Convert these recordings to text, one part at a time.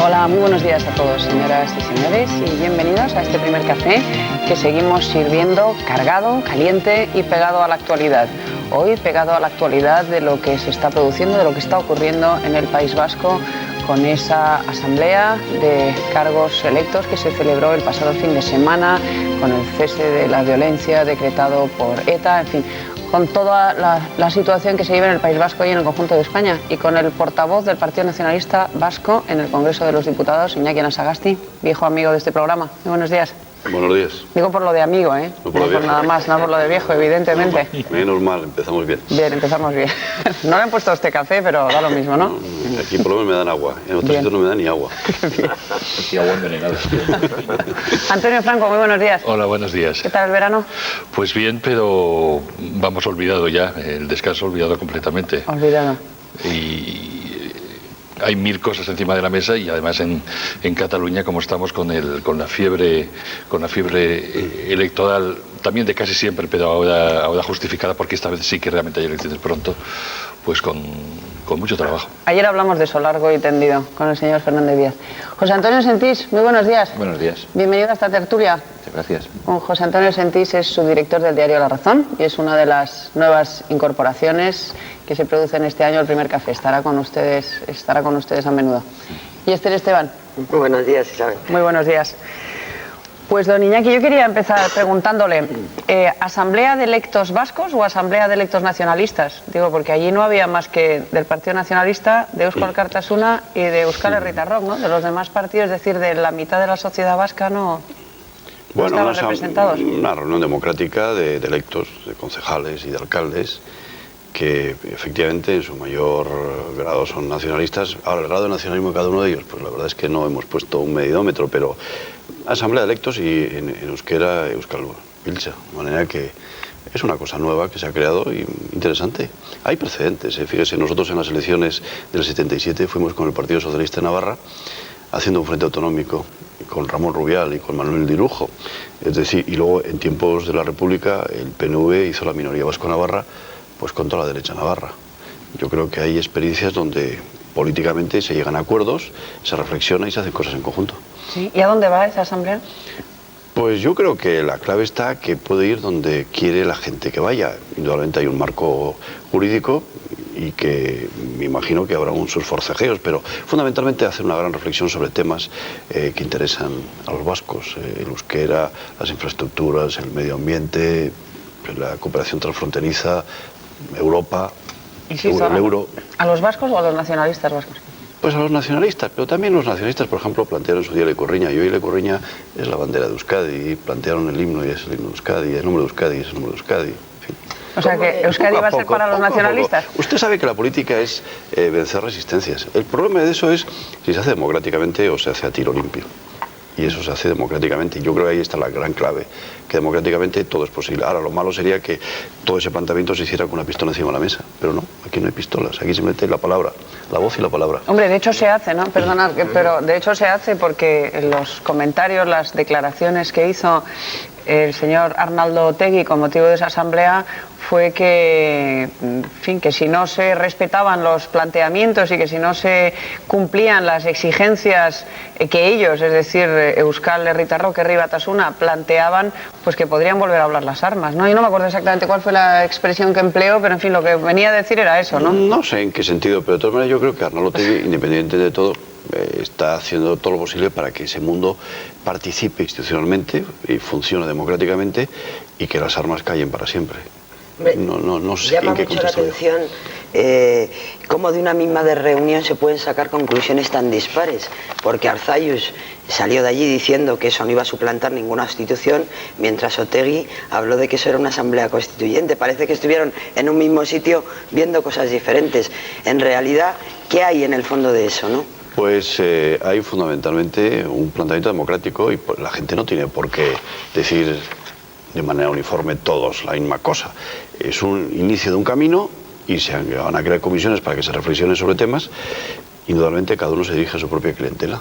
Hola, muy buenos días a todos, señoras y señores, y bienvenidos a este primer café que seguimos sirviendo cargado, caliente y pegado a la actualidad. Hoy pegado a la actualidad de lo que se está produciendo, de lo que está ocurriendo en el País Vasco con esa asamblea de cargos electos que se celebró el pasado fin de semana, con el cese de la violencia decretado por ETA, en fin, con toda la situación que se vive en el País Vasco y en el conjunto de España, y con el portavoz del Partido Nacionalista Vasco en el Congreso de los Diputados, Iñaki Anasagasti, viejo amigo de este programa. Muy buenos días. Buenos días. Digo por lo de amigo, ¿eh? No por nada más, no por lo de viejo, evidentemente. Menos mal, empezamos bien. Bien, empezamos bien. No le han puesto este café, pero da lo mismo, ¿no? Aquí por lo menos me dan agua, en otros sitios no me dan ni agua. Aquí agua envenenada. Antonio Franco, muy buenos días. Hola, buenos días. ¿Qué tal el verano? Pues bien, pero vamos olvidado ya, el descanso olvidado completamente. Olvidado. Y hay mil cosas encima de la mesa y además en Cataluña, como estamos con la fiebre electoral, también de casi siempre, pero ahora justificada, porque esta vez sí que realmente hay elecciones pronto, pues con mucho trabajo. Ayer hablamos de eso largo y tendido con el señor Fernández Díaz. José Antonio Sentís, muy buenos días. Buenos días. Bienvenido a esta tertulia. Muchas gracias. José Antonio Sentís es subdirector del diario La Razón y es una de las nuevas incorporaciones que se producen este año. El primer café estará con ustedes a menudo. Y Esther Esteban. Muy buenos días, Isabel. Muy buenos días. Pues don Iñaki, yo quería empezar preguntándole, ¿asamblea de electos vascos o asamblea de electos nacionalistas? Digo, porque allí no había más que del Partido Nacionalista, de Eusko Alkartasuna y de Euskal Herritarrok, ¿no? De los demás partidos, es decir, de la mitad de la sociedad vasca no estaban representados. Una reunión democrática de electos, de concejales y de alcaldes, que efectivamente en su mayor grado son nacionalistas. Ahora, el grado de nacionalismo de cada uno de ellos, pues la verdad es que no hemos puesto un medidómetro, pero asamblea de electos y en euskera Euskal Biltza, de manera que es una cosa nueva que se ha creado y interesante. Hay precedentes, fíjese, nosotros en las elecciones del 77 fuimos con el Partido Socialista de Navarra haciendo un frente autonómico con Ramón Rubial y con Manuel Dirujo, es decir, y luego en tiempos de la República el PNV hizo la minoría vasco-navarra pues con toda la derecha navarra. Yo creo que hay experiencias donde políticamente se llegan a acuerdos, se reflexiona y se hacen cosas en conjunto. ¿Sí? ¿Y a dónde va esa asamblea? Pues yo creo que la clave está que puede ir donde quiere la gente que vaya. Indudablemente hay un marco jurídico y que me imagino que habrá sus forcejeos, pero fundamentalmente hacer una gran reflexión sobre temas que interesan a los vascos, el euskera, las infraestructuras, el medio ambiente, la cooperación transfronteriza, Europa, el euro. ¿A los vascos o a los nacionalistas vascos? Pues a los nacionalistas, pero también los nacionalistas, por ejemplo, plantearon en su día Lecorriña, y hoy Lecorriña es la bandera de Euskadi, y plantearon el himno y es el himno de Euskadi, y el número de Euskadi es el número de Euskadi, en fin. O sea que Euskadi va a ser para los nacionalistas. Usted sabe que la política es vencer resistencias. El problema de eso es si se hace democráticamente o se hace a tiro limpio. Y eso se hace democráticamente. Yo creo que ahí está la gran clave, que democráticamente todo es posible. Ahora, lo malo sería que todo ese planteamiento se hiciera con una pistola encima de la mesa. Pero no, aquí no hay pistolas, aquí se mete la palabra, la voz y la palabra. Hombre, de hecho se hace, ¿no? Perdonad, pero de hecho se hace porque en los comentarios, las declaraciones que hizo el señor Arnaldo Otegi con motivo de esa asamblea fue que, en fin, que si no se respetaban los planteamientos y que si no se cumplían las exigencias que ellos, es decir, Euskal Herritarrok, Herri Batasuna, planteaban, pues que podrían volver a hablar las armas, ¿no? Yo no me acuerdo exactamente cuál fue la expresión que empleó, pero en fin, lo que venía a decir era eso, ¿no? No sé en qué sentido, pero de todas maneras yo creo que Arnaldo Otegi, independiente de todo, está haciendo todo lo posible para que ese mundo participe institucionalmente y funcione democráticamente y que las armas callen para siempre. No sé llama en qué mucho la contexto. atención cómo de una misma reunión se pueden sacar conclusiones tan dispares, porque Arzallus salió de allí diciendo que eso no iba a suplantar ninguna institución, mientras Otegi habló de que eso era una asamblea constituyente. Parece que estuvieron en un mismo sitio viendo cosas diferentes. En realidad, ¿qué hay en el fondo de eso, no? Pues hay fundamentalmente un planteamiento democrático y la gente no tiene por qué decir de manera uniforme todos la misma cosa. Es un inicio de un camino y se van a crear comisiones para que se reflexione sobre temas. Indudablemente cada uno se dirige a su propia clientela.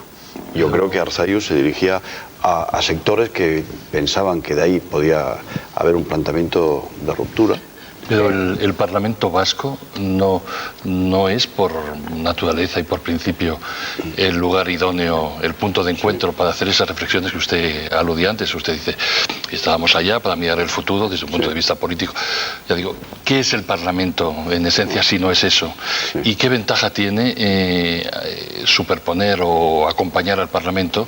Yo creo que Arzallus se dirigía a sectores que pensaban que de ahí podía haber un planteamiento de ruptura Pero el Parlamento vasco no es por naturaleza y por principio el lugar idóneo, el punto de encuentro para hacer esas reflexiones que usted aludía antes. Usted dice, estábamos allá para mirar el futuro desde un punto de vista político. Ya digo, ¿qué es el Parlamento en esencia si no es eso? ¿Y qué ventaja tiene superponer o acompañar al Parlamento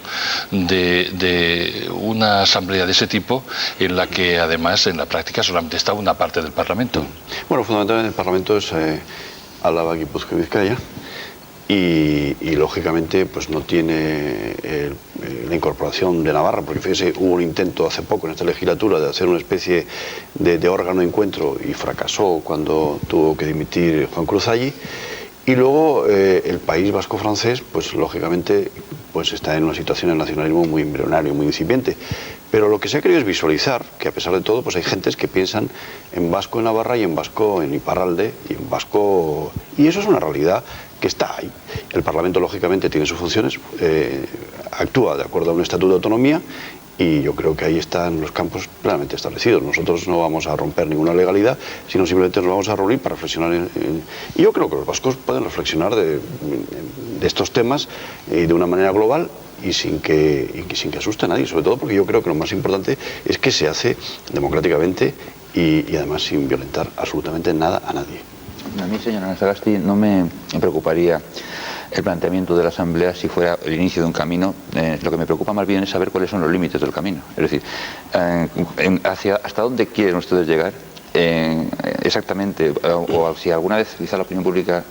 de una asamblea de ese tipo en la que además en la práctica solamente está una parte del Parlamento? Bueno, fundamentalmente el Parlamento es Álava, Guipúzcoa y Vizcaya y lógicamente pues no tiene la incorporación de Navarra, porque fíjese, hubo un intento hace poco en esta legislatura de hacer una especie de órgano de encuentro y fracasó cuando tuvo que dimitir Juan Cruz allí. Y luego el País Vasco francés, pues lógicamente pues está en una situación de nacionalismo muy embrionario, muy incipiente. Pero lo que se ha querido es visualizar que a pesar de todo pues hay gentes que piensan en vasco en Navarra y en vasco en Iparralde y en vasco... Y eso es una realidad que está ahí. El Parlamento lógicamente tiene sus funciones, actúa de acuerdo a un estatuto de autonomía y yo creo que ahí están los campos plenamente establecidos. Nosotros no vamos a romper ninguna legalidad, sino simplemente nos vamos a reunir para reflexionar. Y yo creo que los vascos pueden reflexionar de estos temas de una manera global y sin que asuste a nadie, sobre todo porque yo creo que lo más importante es que se hace democráticamente y además sin violentar absolutamente nada a nadie. A mí, señora Sagasti, no me preocuparía el planteamiento de la Asamblea si fuera el inicio de un camino. Lo que me preocupa más bien es saber cuáles son los límites del camino. Es decir, hasta dónde quieren ustedes llegar exactamente, o si alguna vez quizá la opinión pública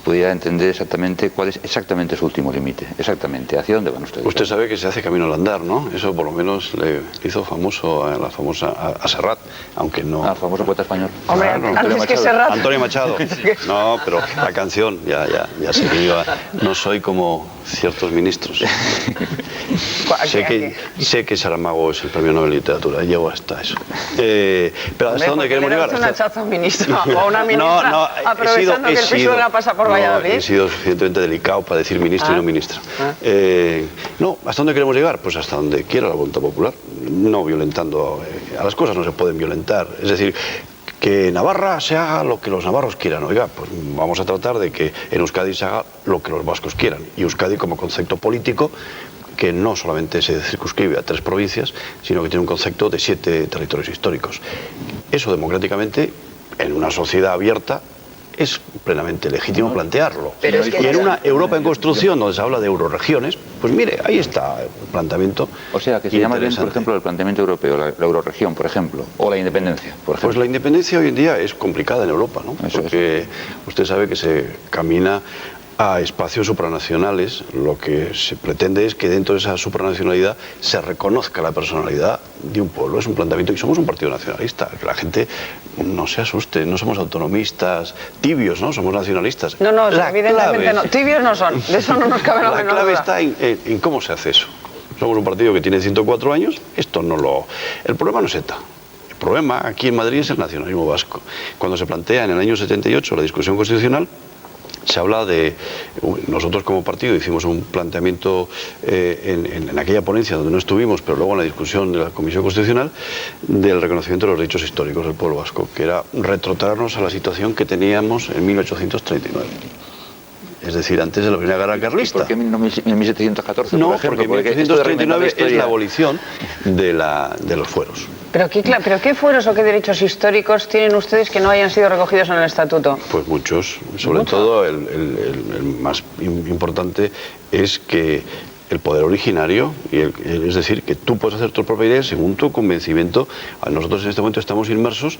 pudiera entender exactamente cuál es exactamente su último límite, exactamente, ¿hacia dónde van ustedes? Usted sabe que se hace camino al andar, ¿no? Eso por lo menos le hizo famoso a la famosa a Serrat, aunque no... Al famoso poeta español. Hombre, claro, antes que Serrat. Antonio Machado. No, pero la canción, ya se me iba. No soy como ciertos ministros. Sé que Saramago es el premio Nobel de Literatura, llego hasta eso. Pero ¿hasta dónde queremos llegar? Un hachazo a un ministro o a una ministra, no, aprovechando que el PSOE pasa por Valladolid. He sido suficientemente delicado para decir ministro y no ministra. No, ¿hasta dónde queremos llegar? Pues hasta donde quiera la voluntad popular, no violentando. A las cosas no se pueden violentar. Es decir, que Navarra se haga lo que los navarros quieran. Oiga, pues vamos a tratar de que en Euskadi se haga lo que los vascos quieran. Y Euskadi como concepto político que no solamente se circunscribe a 3 provincias, sino que tiene un concepto de 7 territorios históricos. Eso democráticamente, en una sociedad abierta, es plenamente legítimo plantearlo. Pero es que y en una Europa en construcción donde se habla de euroregiones, pues mire, ahí está el planteamiento. O sea, que se llama bien, por ejemplo, el planteamiento europeo, la euroregión, por ejemplo, o la independencia, por ejemplo. Pues la independencia hoy en día es complicada en Europa, ¿no? Porque usted sabe que se camina a espacios supranacionales. Lo que se pretende es que dentro de esa supranacionalidad se reconozca la personalidad de un pueblo. Es un planteamiento, y somos un partido nacionalista, que la gente no se asuste, no somos autonomistas tibios, ¿no? Somos nacionalistas. No, evidentemente no, tibios no son, de eso no nos cabe la menor duda. La clave está en cómo se hace eso. Somos un partido que tiene 104 años, esto no lo... El problema no es ETA. El problema aquí en Madrid es el nacionalismo vasco. Cuando se plantea en el año 78 la discusión constitucional, se habla de... Nosotros como partido hicimos un planteamiento en aquella ponencia donde no estuvimos, pero luego en la discusión de la Comisión Constitucional, del reconocimiento de los derechos históricos del pueblo vasco, que era retrotraernos a la situación que teníamos en 1839. Es decir, antes de la Primera Guerra Carlista. ¿Por qué en 1714? No, por ejemplo, porque 1839 es la abolición de los fueros. ¿Pero qué fueros o qué derechos históricos tienen ustedes que no hayan sido recogidos en el estatuto? Pues muchos. Sobre todo el más importante es que el poder originario, es decir, que tú puedes hacer tu propia idea según tu convencimiento. Nosotros en este momento estamos inmersos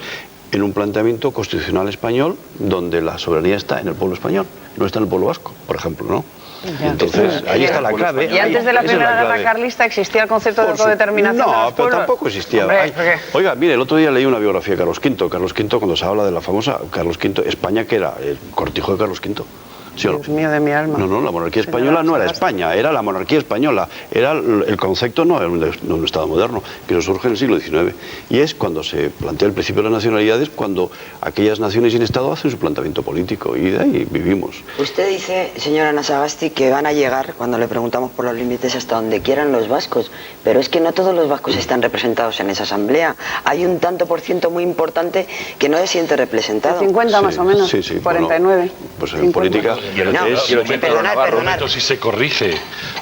en un planteamiento constitucional español donde la soberanía está en el pueblo español, no está en el pueblo vasco, por ejemplo, ¿no? Ya. Entonces, ahí está la clave. ¿Y antes de la Primera Guerra Carlista existía el concepto de autodeterminación de los No, pero pueblos? tampoco existía. Hombre, Oiga, mire, el otro día leí una biografía de Carlos V. Carlos V, cuando se habla de la famosa Carlos V, España, que era el cortijo de Carlos V. ¿Sí o no? Dios mío de mi alma. No, la monarquía española no era España, era la monarquía española. Era el concepto no era de un Estado moderno, que eso surge en el siglo XIX. Y es cuando se plantea el principio de las nacionalidades, cuando aquellas naciones sin Estado hacen su planteamiento político, y de ahí vivimos. Usted dice, señora Anasagasti, que van a llegar, cuando le preguntamos por los límites, hasta donde quieran los vascos, pero es que no todos los vascos están representados en esa asamblea. Hay un tanto por ciento muy importante que no se siente representado. 50 más o menos, Sí, 49. Bueno, pues en política... Perdonad, si se corrige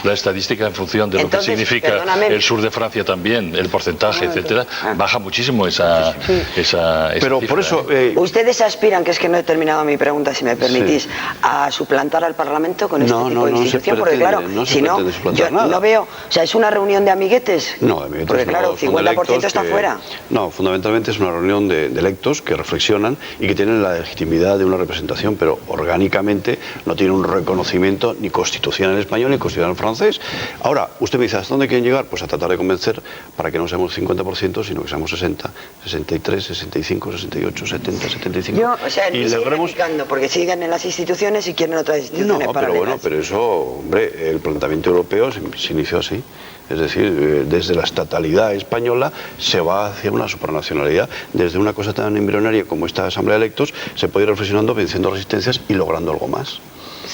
la estadística en función de lo que significa el sur de Francia también, el porcentaje, etcétera, baja muchísimo esa Pero cifra, por eso... ¿Ustedes aspiran, que es que no he terminado mi pregunta, si me permitís, a suplantar al Parlamento con este tipo de institución? Porque claro, si no, yo no veo... O sea, ¿es una reunión de amiguetes? No, de amiguetes porque claro, no, 50% está fuera. No, fundamentalmente es una reunión de electos que reflexionan y que tienen la legitimidad de una representación, pero orgánicamente no tienen un reconocimiento ni constitucional español ni constitucional francés. Ahora, usted me dice, ¿hasta dónde quieren llegar? Pues a tratar de convencer para que no seamos 50%, sino que seamos 60, 63, 65, 68, 70, 75. O sea, y logremos... porque siguen en las instituciones y quieren otras instituciones paralelas. Pero bueno, pero eso, hombre, el planteamiento europeo se inició así. Es decir, desde la estatalidad española se va hacia una supranacionalidad. Desde una cosa tan embrionaria como esta Asamblea de Electos se puede ir reflexionando, venciendo resistencias y logrando algo más.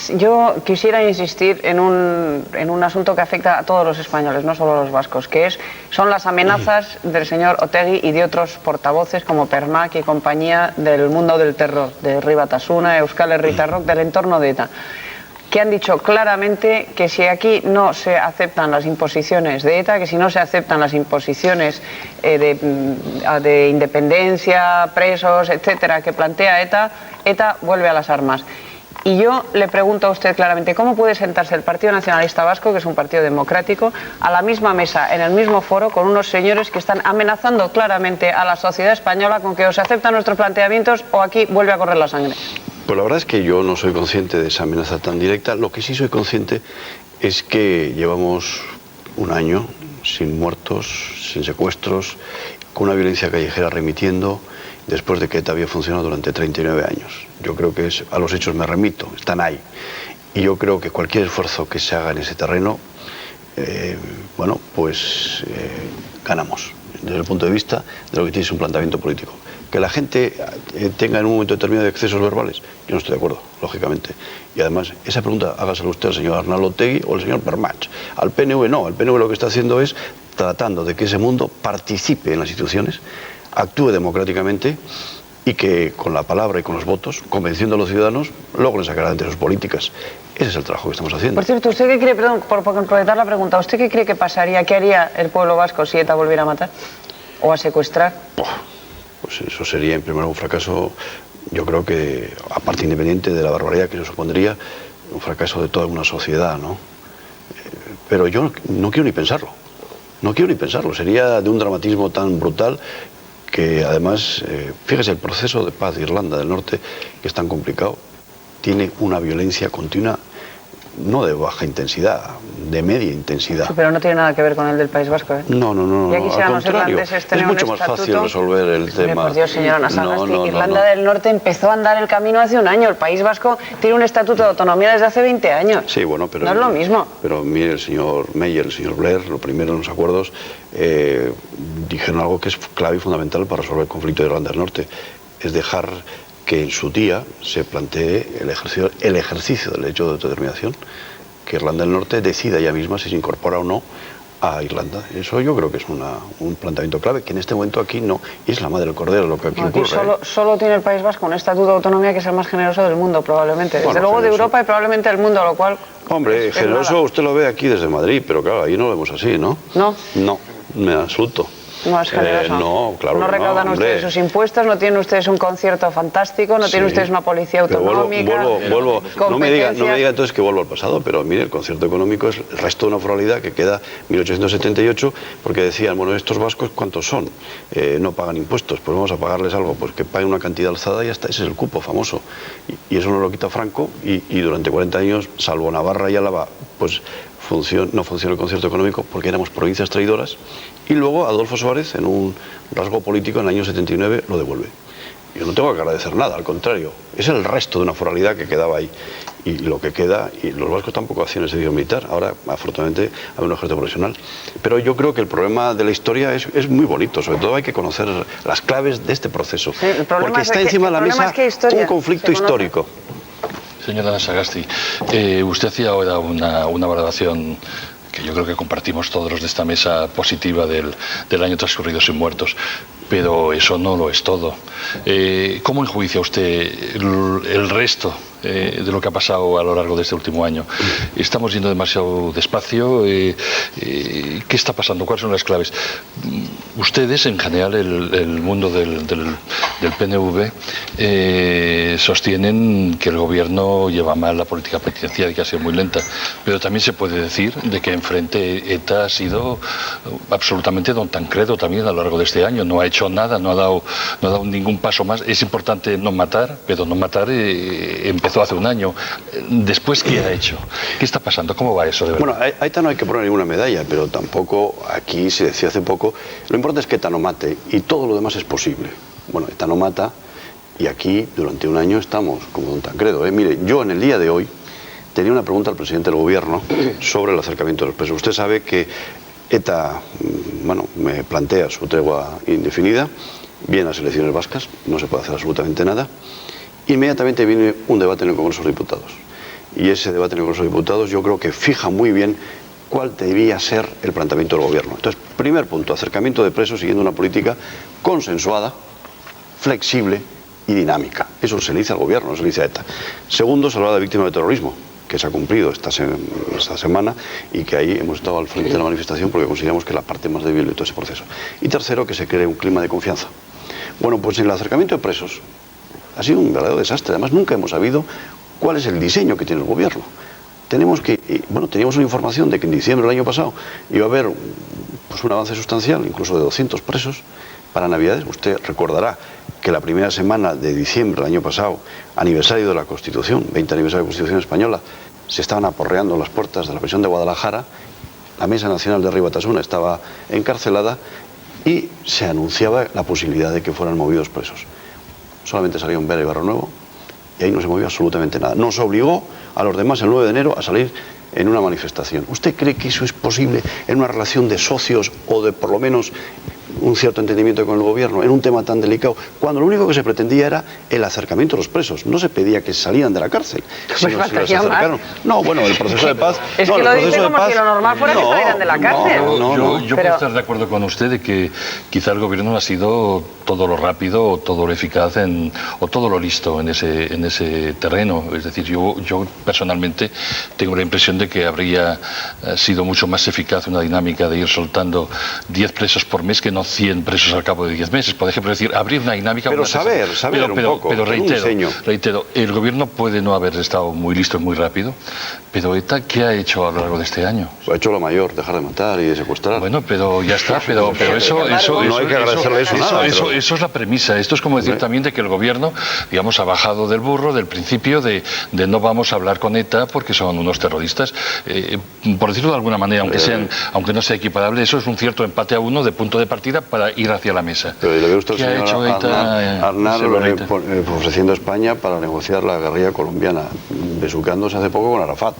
Yo quisiera insistir en un asunto que afecta a todos los españoles, no solo a los vascos, que son las amenazas del señor Otegi y de otros portavoces como Permac y compañía del mundo del terror, de Rui Batasuna, Euskal Herritarrok, del entorno de ETA, que han dicho claramente que si aquí no se aceptan las imposiciones de ETA, que si no se aceptan las imposiciones de independencia, presos, etcétera, que plantea ETA vuelve a las armas. Y yo le pregunto a usted claramente, ¿cómo puede sentarse el Partido Nacionalista Vasco, que es un partido democrático, a la misma mesa, en el mismo foro, con unos señores que están amenazando claramente a la sociedad española con que o se aceptan nuestros planteamientos o aquí vuelve a correr la sangre? Pues la verdad es que yo no soy consciente de esa amenaza tan directa. Lo que sí soy consciente es que llevamos un año sin muertos, sin secuestros, con una violencia callejera remitiendo, después de que ETA había funcionado durante 39 años. Yo creo que a los hechos me remito, están ahí. Y yo creo que cualquier esfuerzo que se haga en ese terreno, ganamos, desde el punto de vista de lo que tiene un planteamiento político. Que la gente tenga en un momento determinado excesos verbales, yo no estoy de acuerdo, lógicamente. Y además, esa pregunta hágasela usted al señor Arnaldo Otegi o al señor Permac. Al PNV no, al PNV lo que está haciendo es tratando de que ese mundo participe en las instituciones, actúe democráticamente y que con la palabra y con los votos, convenciendo a los ciudadanos, logren sacar adelante sus políticas. Ese es el trabajo que estamos haciendo. Por cierto, ¿usted qué cree, perdón, por completar la pregunta, ¿usted qué cree que pasaría, qué haría el pueblo vasco si ETA volviera a matar o a secuestrar? Pues eso sería en primer lugar un fracaso, yo creo que, aparte independiente de la barbaridad que eso supondría, un fracaso de toda una sociedad, ¿no? Pero yo no quiero ni pensarlo, sería de un dramatismo tan brutal que además, fíjese, el proceso de paz de Irlanda del Norte, que es tan complicado, tiene una violencia continua, no de baja intensidad, de media intensidad. Sí, pero no tiene nada que ver con el del País Vasco, ¿eh? No, ya quisiéramos al contrario, irlandeses tener es mucho un más estatuto. fácil resolver el tema. Por Dios, señora Anasagasti, Irlanda del Norte empezó a andar el camino hace un año. El País Vasco tiene un estatuto de autonomía desde hace 20 años. Sí, bueno, pero... No es lo mismo. Pero mire, el señor Meyer, el señor Blair, lo primero en los acuerdos, dijeron algo que es clave y fundamental para resolver el conflicto de Irlanda del Norte, es dejar que en su día se plantee el ejercicio del derecho de autodeterminación, que Irlanda del Norte decida ella misma si se incorpora o no a Irlanda. Eso yo creo que es un planteamiento clave, que en este momento aquí no, y es la madre del cordero lo que aquí ocurre. Solo tiene el País Vasco un estatuto de autonomía que es el más generoso del mundo, probablemente. Desde luego de Europa y probablemente del mundo, lo cual... Hombre, generoso usted lo ve aquí desde Madrid, pero claro, ahí no lo vemos así, ¿no? No. No, me absoluto. No es generoso. No, claro. No recaudan ustedes sus impuestos, no tienen ustedes un concierto fantástico, no tienen ustedes una policía autonómica. Vuelvo. No me diga entonces que vuelvo al pasado, pero mire, el concierto económico es el resto de una foralidad que queda 1878, porque decían, bueno, estos vascos, ¿cuántos son? No pagan impuestos, pues vamos a pagarles algo, pues que paguen una cantidad alzada y ya está, ese es el cupo famoso. Y eso no lo quita Franco, y durante 40 años, salvo Navarra y Álava, pues no funciona el concierto económico porque éramos provincias traidoras, y luego Adolfo Suárez, en un rasgo político en el año 79, lo devuelve. Yo no tengo que agradecer nada, al contrario, es el resto de una foralidad que quedaba ahí. y lo que queda, y los vascos tampoco hacían el servicio militar, ahora afortunadamente hay un ejército profesional. Pero yo creo que el problema de la historia es muy bonito, sobre todo hay que conocer las claves de este proceso, sí, porque está encima de la mesa un conflicto histórico. Señora Sagasti, usted hacía ahora una valoración que yo creo que compartimos todos los de esta mesa positiva del año transcurrido sin muertos, pero eso no lo es todo. ¿Cómo enjuicia usted el resto de lo que ha pasado a lo largo de este último año? ¿Estamos yendo demasiado despacio? ¿Qué está pasando? ¿Cuáles son las claves? Ustedes, en general, el mundo del PNV, sostienen que el gobierno lleva mal la política penitenciaria, que ha sido muy lenta, pero también se puede decir de que enfrente ETA ha sido absolutamente don Tancredo también a lo largo de este año. No ha hecho nada, no ha dado ningún paso más. Es importante no matar, pero no matar empezó hace un año. Después, ¿qué ha hecho? ¿Qué está pasando? ¿Cómo va eso? De verdad? Bueno, a ETA no hay que poner ninguna medalla, pero tampoco, aquí se decía hace poco, lo importante es que ETA no mate y todo lo demás es posible. Bueno, ETA no mata y aquí durante un año estamos como don Tancredo. Mire, yo en el día de hoy tenía una pregunta al presidente del gobierno sobre el acercamiento de los presos. Usted sabe que ETA, bueno, me plantea su tregua indefinida, vienen las elecciones vascas, no se puede hacer absolutamente nada. Inmediatamente viene un debate en el Congreso de Diputados. Y ese debate en el Congreso de Diputados yo creo que fija muy bien cuál debía ser el planteamiento del gobierno. Entonces, primer punto, acercamiento de presos siguiendo una política consensuada, flexible y dinámica. Eso se le dice al gobierno, no se le dice a ETA. Segundo, salvar a la víctima de terrorismo, que se ha cumplido esta semana y que ahí hemos estado al frente de la manifestación porque consideramos que es la parte más débil de todo ese proceso. Y tercero, que se cree un clima de confianza. Bueno, pues en el acercamiento de presos ha sido un verdadero desastre. Además, nunca hemos sabido cuál es el diseño que tiene el gobierno. Teníamos una información de que en diciembre del año pasado iba a haber pues, un avance sustancial, incluso de 200 presos para Navidades. Usted recordará que la primera semana de diciembre del año pasado, aniversario de la Constitución, 20 aniversario de la Constitución Española, se estaban aporreando las puertas de la prisión de Guadalajara, la Mesa Nacional de Rey Batasuna estaba encarcelada y se anunciaba la posibilidad de que fueran movidos presos. Solamente salía un Vera y Barro Nuevo y ahí no se movió absolutamente nada. Nos obligó a los demás el 9 de enero a salir en una manifestación. ¿Usted cree que eso es posible en una relación de socios o de por lo menos un cierto entendimiento con el gobierno en un tema tan delicado, cuando lo único que se pretendía era el acercamiento a los presos? No se pedía que salieran de la cárcel, sino si los acercaron. No, bueno, el proceso de paz... Es que lo dice como si lo normal fuera que salieran de la cárcel. Yo puedo estar de acuerdo con usted de que quizá el gobierno no ha sido todo lo rápido o todo lo eficaz o todo lo listo en ese terreno. Es decir, yo personalmente tengo la impresión de que habría sido mucho más eficaz una dinámica de ir soltando 10 presos por mes que no 100 presos al cabo de 10 meses. Por ejemplo, es decir, abrir una dinámica... Pero saber un poco. Pero reitero, el gobierno puede no haber estado muy listo y muy rápido, pero ETA, ¿qué ha hecho a lo largo de este año? Ha hecho lo mayor, dejar de matar y de secuestrar. Bueno, pero ya está, pero eso no hay que agradecerle eso nada. Eso es la premisa. Esto es como decir también de que el gobierno, digamos, ha bajado del burro del principio de no vamos a hablar con ETA porque son unos terroristas. Por decirlo de alguna manera, aunque no sea equiparable, eso es un cierto empate a uno de punto de partida para ir hacia la mesa. Pero le ve usted al señor Aznar ofreciendo a España para negociar la guerrilla colombiana, besucándose hace poco con Arafat.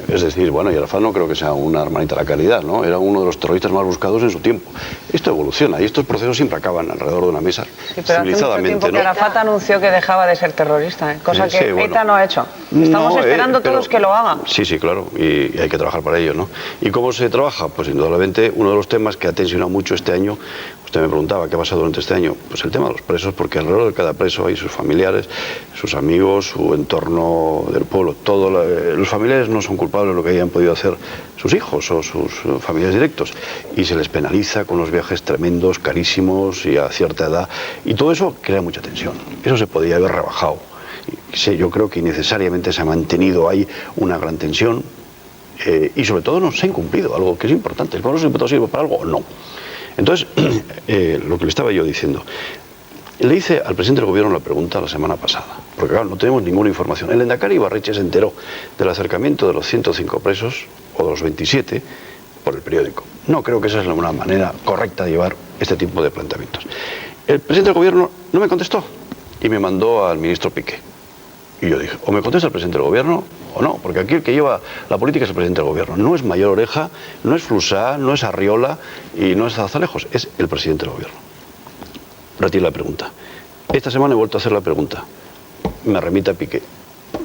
Es decir, bueno, y Arafat no creo que sea una hermanita de la caridad, ¿no? Era uno de los terroristas más buscados en su tiempo. Esto evoluciona y estos procesos siempre acaban alrededor de una mesa, sí, pero civilizadamente, hace mucho tiempo que Arafat anunció que dejaba de ser terrorista, cosa que ETA no ha hecho. Estamos esperando todos que lo haga. Sí, claro, y hay que trabajar para ello, ¿no? ¿Y cómo se trabaja? Pues indudablemente uno de los temas que ha tensionado mucho este año. Usted me preguntaba qué ha pasado durante este año. Pues el tema de los presos, porque alrededor de cada preso hay sus familiares, sus amigos, su entorno del pueblo, todo. Los familiares no son culpables de lo que hayan podido hacer sus hijos o sus familiares directos. Y se les penaliza con unos viajes tremendos, carísimos y a cierta edad. Y todo eso crea mucha tensión. Eso se podría haber rebajado. Yo creo que innecesariamente se ha mantenido ahí una gran tensión y sobre todo no se ha incumplido algo que es importante. ¿El Congreso de Diputados sirve para algo o no? Entonces, lo que le estaba yo diciendo, le hice al presidente del gobierno la pregunta la semana pasada, porque claro, no tenemos ninguna información. El Lehendakari Ibarretxe se enteró del acercamiento de los 105 presos, o de los 27, por el periódico. No creo que esa es una manera correcta de llevar este tipo de planteamientos. El presidente del gobierno no me contestó y me mandó al ministro Piqué. Y yo dije, o me contesta el presidente del gobierno o no, porque aquí el que lleva la política es el presidente del gobierno. No es Mayor Oreja, no es Flusá, no es Arriola y no es Azalejos, es el presidente del gobierno. Retiro la pregunta. Esta semana he vuelto a hacer la pregunta. Me remite a Piqué.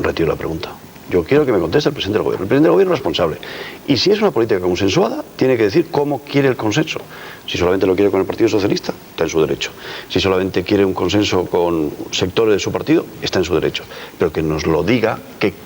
Retiro la pregunta. Yo quiero que me conteste el presidente del gobierno. El presidente del gobierno es responsable. Y si es una política consensuada, tiene que decir cómo quiere el consenso. Si solamente lo quiere con el Partido Socialista, está en su derecho. Si solamente quiere un consenso con sectores de su partido, está en su derecho. Pero que nos lo diga,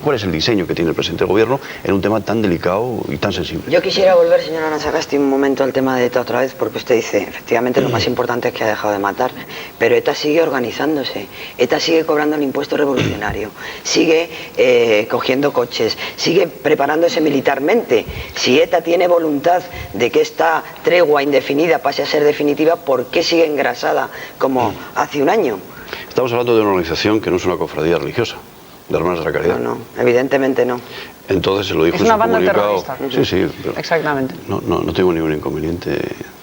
cuál es el diseño que tiene el presidente del gobierno en un tema tan delicado y tan sensible. Yo quisiera volver, señora Anasagasti, un momento al tema de ETA otra vez, porque usted dice, efectivamente, lo más importante es que ha dejado de matar, pero ETA sigue organizándose, ETA sigue cobrando el impuesto revolucionario, sigue cogiendo coches, sigue preparándose militarmente. Si ETA tiene voluntad de que esta tregua indefinida pase a ser definitiva, ¿por qué sigue engrasada como hace un año? Estamos hablando de una organización que no es una cofradía religiosa, de Hermanas de la Caridad. No, evidentemente no. Entonces se lo dijo es en una su banda comunicado. terrorista. Sí, exactamente. No tengo ningún inconveniente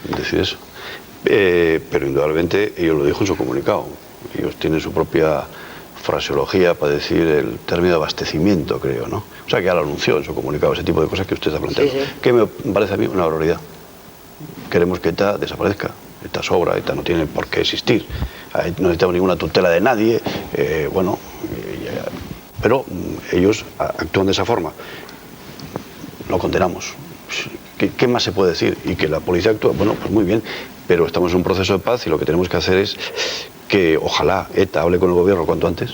en decir eso. Pero indudablemente ellos lo dijo en su comunicado. Ellos tienen su propia fraseología para decir el término de abastecimiento, creo, ¿no? O sea, que ya lo anunció en su comunicado, ese tipo de cosas que usted está planteando. Sí. Que me parece a mí una barbaridad. Queremos que ETA desaparezca. ETA sobra, ETA no tiene por qué existir. No necesitamos ninguna tutela de nadie. Pero ellos actúan de esa forma. Lo condenamos. ¿Qué más se puede decir? Y que la policía actúa, bueno, pues muy bien, pero estamos en un proceso de paz y lo que tenemos que hacer es que ojalá ETA hable con el gobierno cuanto antes.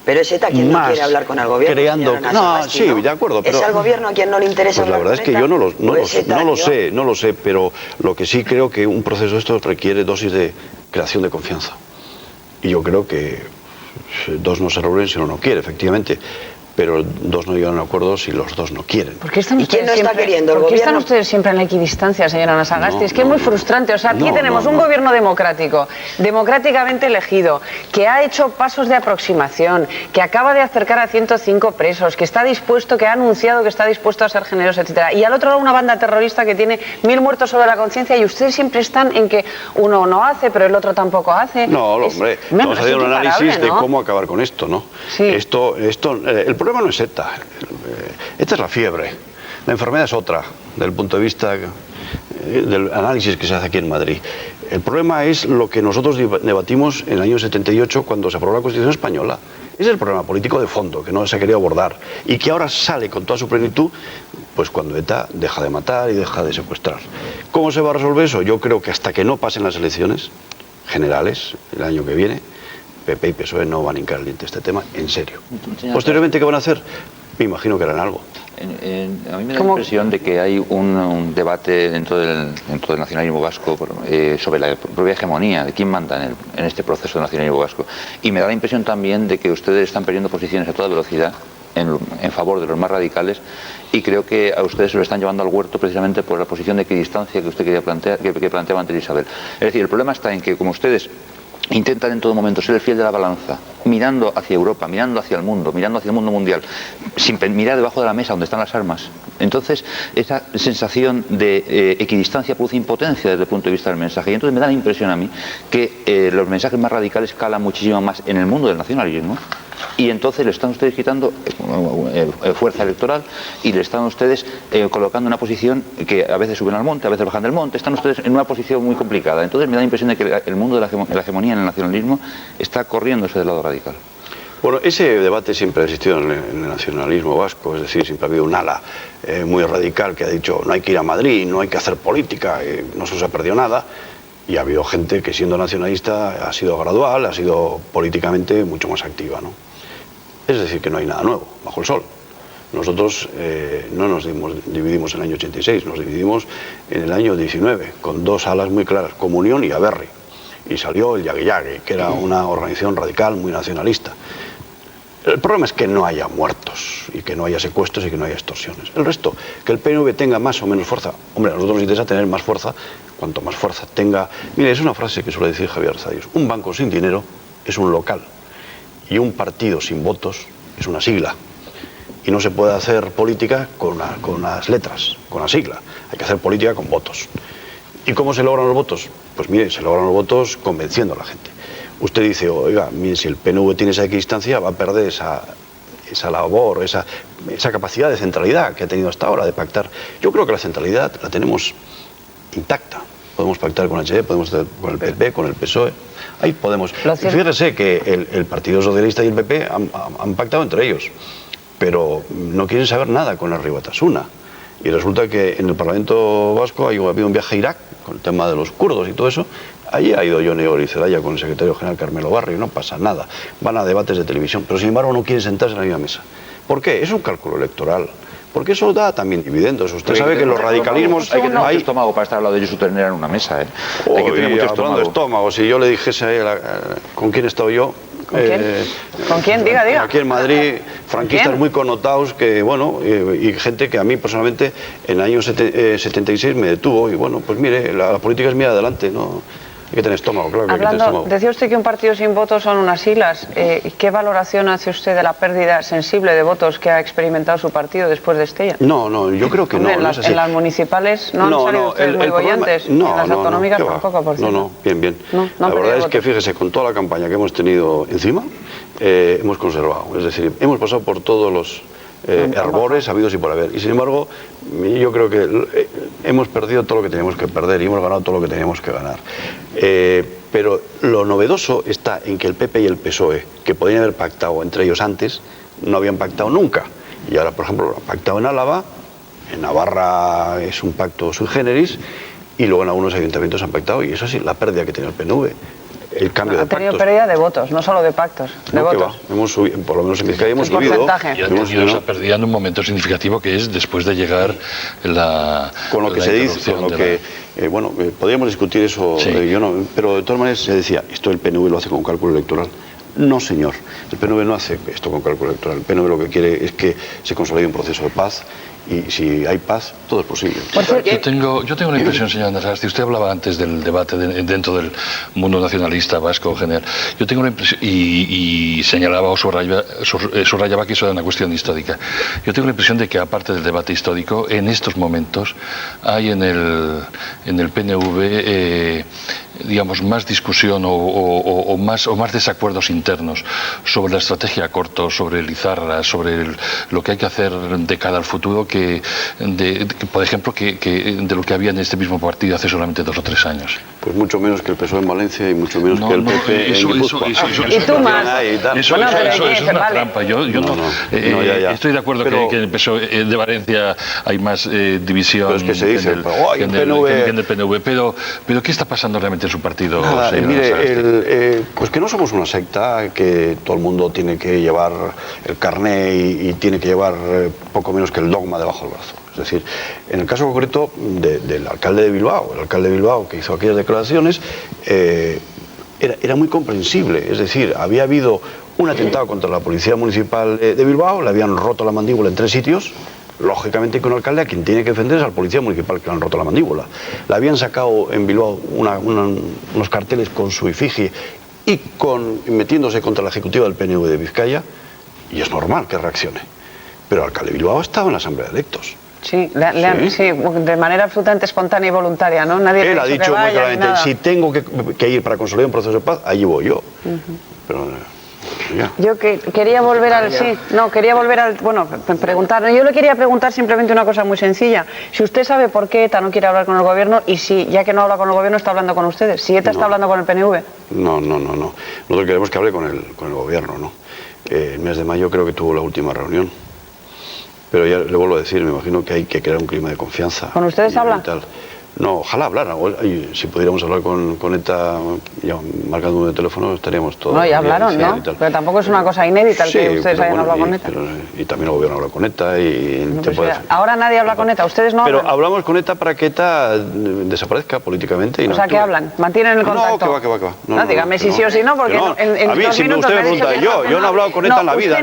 Pero es ETA quien no quiere hablar con el gobierno. De acuerdo. Pero, ¿es al gobierno a quien no le interesa pues hablar la verdad con es que ETA? yo no lo sé, pero lo que sí creo que un proceso de estos requiere dosis de creación de confianza. Y yo creo que dos no se reúnen si uno no quiere, efectivamente. Pero dos no llegan a un acuerdo si los dos no quieren. ¿Y quién no está queriendo? ¿Por qué están ustedes siempre en la equidistancia, señora Anasagasti? Es que es muy frustrante. O sea, aquí tenemos un gobierno democrático, democráticamente elegido, que ha hecho pasos de aproximación, que acaba de acercar a 105 presos, que está dispuesto, que ha anunciado que está dispuesto a ser generoso, etcétera. Y al otro lado una banda terrorista que tiene 1000 muertos sobre la conciencia y ustedes siempre están en que uno no hace, pero el otro tampoco hace. No, hombre, vamos a hacer un análisis de cómo acabar con esto, ¿no? Sí. El problema no es ETA. ETA es la fiebre. La enfermedad es otra, desde el punto de vista del análisis que se hace aquí en Madrid. El problema es lo que nosotros debatimos en el año 78 cuando se aprobó la Constitución Española. Ese es el problema político de fondo, que no se ha querido abordar y que ahora sale con toda su plenitud, pues cuando ETA deja de matar y deja de secuestrar. ¿Cómo se va a resolver eso? Yo creo que hasta que no pasen las elecciones generales el año que viene, PP y PSOE no van a hincar el diente a este tema en serio. Posteriormente, ¿qué van a hacer? Me imagino que harán algo. A mí me da la impresión de que hay un debate dentro del nacionalismo vasco sobre la propia hegemonía, de quién manda en este proceso del nacionalismo vasco. Y me da la impresión también de que ustedes están perdiendo posiciones a toda velocidad en favor de los más radicales, y creo que a ustedes se lo están llevando al huerto precisamente por la posición de equidistancia que usted quería plantear, que planteaba antes Isabel. Es decir, el problema está en que como ustedes intentan en todo momento ser el fiel de la balanza, mirando hacia Europa, mirando hacia el mundo mundial, sin mirar debajo de la mesa donde están las armas. Entonces, esa sensación de equidistancia produce impotencia desde el punto de vista del mensaje. Y entonces me da la impresión a mí que los mensajes más radicales calan muchísimo más en el mundo del nacionalismo. Y entonces le están ustedes quitando fuerza electoral y le están ustedes colocando en una posición que a veces suben al monte, a veces bajan del monte. Están ustedes en una posición muy complicada. Entonces me da la impresión de que el mundo de la hegemonía en el nacionalismo está corriéndose del lado radical. Bueno, ese debate siempre ha existido en el nacionalismo vasco, es decir, siempre ha habido un ala muy radical que ha dicho no hay que ir a Madrid, no hay que hacer política, no se os ha perdido nada. Y ha habido gente que siendo nacionalista ha sido gradual, ha sido políticamente mucho más activa, ¿no? Es decir, que no hay nada nuevo bajo el sol. Nosotros no nos dividimos en el año 86, nos dividimos en el año 19, con dos alas muy claras, Comunión y Aberri. Y salió el Yague, que era una organización radical muy nacionalista. El problema es que no haya muertos, y que no haya secuestros y que no haya extorsiones. El resto, que el PNV tenga más o menos fuerza. Hombre, a nosotros nos interesa tener más fuerza, cuanto más fuerza tenga. Mire, es una frase que suele decir Javier Arzayus: un banco sin dinero es un local. Y un partido sin votos es una sigla. Y no se puede hacer política con las letras, con la sigla. Hay que hacer política con votos. ¿Y cómo se logran los votos? Pues mire, se logran los votos convenciendo a la gente. usted dice, oiga, mire, si el PNV tiene esa equidistancia, va a perder esa labor, esa capacidad de centralidad que ha tenido hasta ahora de pactar. Yo creo que la centralidad la tenemos intacta. Podemos pactar con HD, podemos pactar con el PP, con el PSOE. Ahí podemos. Fíjese que el Partido Socialista y el PP han pactado entre ellos, pero no quieren saber nada con el Río Batasuna. Y resulta que en el Parlamento Vasco ha habido un viaje a Irak con el tema de los kurdos y todo eso. Allí ha ido Jone Goirizelaia con el secretario general Carmelo Barrio, no pasa nada. Van a debates de televisión, pero sin embargo no quieren sentarse en la misma mesa. ¿Por qué? Es un cálculo electoral. Porque eso da también dividendos. Usted sabe que los radicalismos... Hay que tener mucho estómago para estar al lado de Josu Ternera en una mesa, ¿eh? Hay que tener mucho estómago. Si yo le dijese con quién he estado yo... ¿Con quién? ¿Con quién? Diga. Aquí en Madrid, franquistas muy connotados que, bueno, y gente que a mí personalmente en el año 76 me detuvo y, bueno, pues mire, la política es mira adelante, ¿no? Hay que tener estómago, claro que hay que tener estómago. Decía usted que un partido sin votos son unas siglas. ¿Qué valoración hace usted de la pérdida sensible de votos que ha experimentado su partido después de Estella? No, yo creo que Hombre, no es así. En las municipales no han salido ustedes muy bollantes, en las autonómicas tampoco, por cierto. No, bien. La verdad es que, fíjese, con toda la campaña que hemos tenido encima, hemos conservado. Es decir, hemos pasado por todos los herbores habidos y por haber. Y sin embargo, yo creo que hemos perdido todo lo que teníamos que perder y hemos ganado todo lo que teníamos que ganar. Pero lo novedoso está en que el PP y el PSOE, que podían haber pactado entre ellos antes, no habían pactado nunca. Y ahora, por ejemplo, lo han pactado en Álava, en Navarra es un pacto sui generis, y luego en algunos ayuntamientos han pactado, y eso sí, la pérdida que tiene el PNV. El cambio de pactos. Ha tenido pérdida de votos, no solo de pactos, de votos. Hemos subido, por lo menos en Vizcaya hemos subido. Y ha tenido esa pérdida en un momento significativo que es después de llegar con lo que se dice, con lo que... bueno, podríamos discutir eso, sí. Pero de todas maneras se decía, esto el PNV lo hace con cálculo electoral. No, señor, el PNV no hace esto con cálculo electoral. El PNV lo que quiere es que se consolide un proceso de paz, y si hay paz, todo es posible. Yo tengo la impresión, señor Anasagasti, usted hablaba antes del debate dentro del mundo nacionalista vasco en general. Yo tengo la impresión, y señalaba o subrayaba que eso era una cuestión histórica. Yo tengo la impresión de que, aparte del debate histórico, en estos momentos hay en el PNV digamos, más discusión o más desacuerdos internos sobre la estrategia a corto, sobre el Izarra, sobre lo que hay que hacer de cara al futuro, por ejemplo, de lo que había en este mismo partido hace solamente 2 o 3 años. Pues mucho menos que el PSOE en Valencia y mucho menos que el PP en Guipúzcoa. ¿Y tú más? Eso es una trampa. Yo estoy de acuerdo que en el PSOE de Valencia hay más división. Pero es que se dice, que en el PNV. Pero ¿qué está pasando realmente en su partido? Nada, mire, pues que no somos una secta, que todo el mundo tiene que llevar el carné y tiene que llevar poco menos que el dogma debajo del brazo. Es decir, en el caso concreto del alcalde de Bilbao, que hizo aquellas declaraciones, era muy comprensible. Es decir, había habido un atentado contra la policía municipal de Bilbao, le habían roto la mandíbula en 3 sitios. Lógicamente, con un alcalde a quien tiene que defender es al policía municipal que le han roto la mandíbula. Le habían sacado en Bilbao unos carteles con su efigie y metiéndose contra la ejecutiva del PNV de Vizcaya, y es normal que reaccione. Pero el alcalde de Bilbao estaba en la Asamblea de Electos. Sí, sí, de manera absolutamente espontánea y voluntaria, ¿no? Nadie Él ha dicho muy claramente, si tengo que ir para consolidar un proceso de paz, allí voy yo. Pero... Yo quería volver al preguntar. Yo le quería preguntar simplemente una cosa muy sencilla. Si usted sabe por qué ETA no quiere hablar con el gobierno y si, ya que no habla con el gobierno, está hablando con ustedes. Si ETA está hablando con el PNV. No. Nosotros queremos que hable con el gobierno, ¿no? El mes de mayo creo que tuvo la última reunión. Pero ya le vuelvo a decir, me imagino que hay que crear un clima de confianza. ¿Con ustedes habla? No, ojalá hablaran. Si pudiéramos hablar con ETA, ya marcando un teléfono, estaríamos todos... No, ya hablaron, ¿no? Pero tampoco es una cosa inédita el que ustedes hayan hablado con ETA. Y también el gobierno habla con ETA. Ahora nadie habla con ETA, ustedes no hablan. Pero hablamos con ETA para que ETA desaparezca políticamente. O sea, ¿qué hablan? ¿Mantienen el contacto? No, que va. No, dígame si sí o si no, porque a mí, si usted me pregunta, yo no he hablado con ETA en la vida.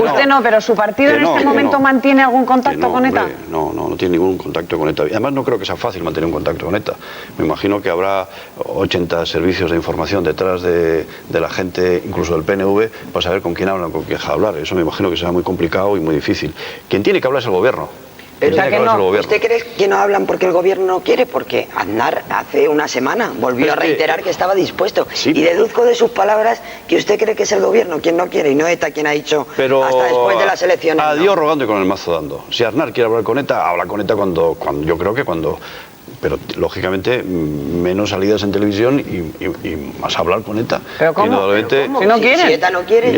Usted no, pero su partido en este momento mantiene algún contacto con ETA. No tiene ningún contacto con ETA. Además, no creo que sea fácil mantener un contacto con ETA. Me imagino que habrá 80 servicios de información detrás de la gente, incluso del PNV, para saber con quién hablan, con quién deja de hablar. Eso me imagino que será muy complicado y muy difícil. Quien tiene que hablar es el gobierno. Pero o sea que no, ¿usted cree que no hablan porque el gobierno no quiere? Porque Aznar hace una semana volvió a reiterar que estaba dispuesto. Sí, y deduzco de sus palabras que usted cree que es el gobierno quien no quiere y no ETA quien ha dicho hasta después de las elecciones. A no. Dios rogando y con el mazo dando. Si Aznar quiere hablar con ETA, habla con ETA cuando yo creo que cuando... Pero lógicamente menos salidas en televisión y más hablar con ETA. ¿Pero cómo? ¿Cómo? Si no quieren. Si ETA no quiere,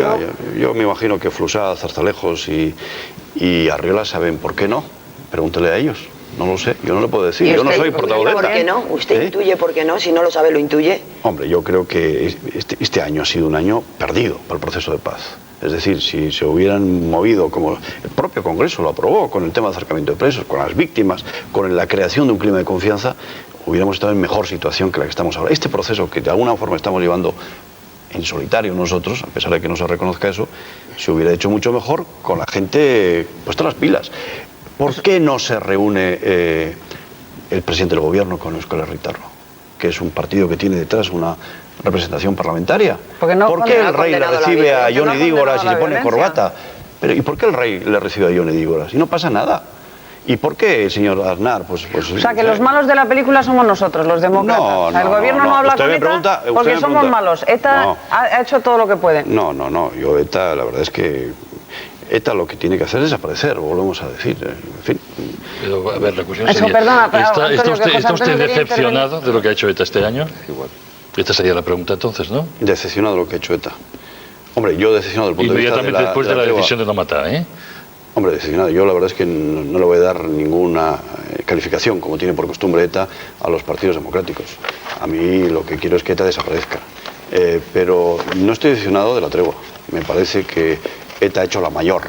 yo me imagino que Flusá, Zarzalejos y Arriola saben por qué no. Pregúntele a ellos. No lo sé, yo no le puedo decir. Yo no soy portavoz de ETA. ¿Por qué no? ¿Usted intuye por qué no? Si no lo sabe, lo intuye. Hombre, yo creo que este año ha sido un año perdido para el proceso de paz. Es decir, si se hubieran movido, como el propio Congreso lo aprobó, con el tema de acercamiento de presos, con las víctimas, con la creación de un clima de confianza, hubiéramos estado en mejor situación que la que estamos ahora. Este proceso que de alguna forma estamos llevando en solitario nosotros, a pesar de que no se reconozca eso, se hubiera hecho mucho mejor con la gente puesta las pilas. ¿Por qué no se reúne el presidente del gobierno con Euskal Herritarro, que es un partido que tiene detrás una representación parlamentaria? Porque no ¿Por qué el rey le recibe a violencia, Johnny no Dígoras y la le pone violencia. corbata? ¿Y por qué el rey le recibe a Johnny Dígoras? Y no pasa nada. ¿Y por qué el señor Aznar? Pues, O sea, que los malos de la película somos nosotros, los demócratas. No, O sea, el no, gobierno no, no habla usted con me ETA pregunta- usted porque me somos pregunta- malos. ETA No. ha hecho todo lo que puede. No. Yo ETA, la verdad es que ETA lo que tiene que hacer es desaparecer, volvemos a decir. En fin. Pero, a ver, la cuestión Eso, sería, perdona, pero, ¿está Antonio, que usted, José está usted Antonio quería decepcionado de lo que ha hecho ETA este año? Igual. Esta sería la pregunta entonces, ¿no? Decepcionado de lo que ha hecho ETA. Hombre, yo decepcionado desde el punto de vista Inmediatamente después de la tregua. decisión de no matar, ¿eh? Hombre, decepcionado. Yo la verdad es que no le voy a dar ninguna calificación, como tiene por costumbre ETA, a los partidos democráticos. A mí lo que quiero es que ETA desaparezca. Pero no estoy decepcionado de la tregua. Me parece que ETA ha hecho la mayor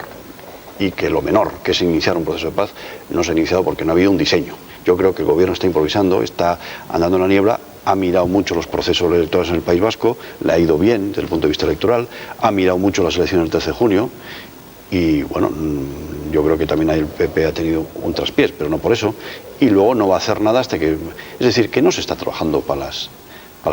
y que lo menor, que es iniciar un proceso de paz, no se ha iniciado porque no ha habido un diseño. Yo creo que el gobierno está improvisando, está andando en la niebla, ha mirado mucho los procesos electorales en el País Vasco, le ha ido bien desde el punto de vista electoral, ha mirado mucho las elecciones del 13 de junio y bueno, yo creo que también ahí el PP ha tenido un traspiés, pero no por eso, y luego no va a hacer nada hasta que... Es decir, que no se está trabajando para las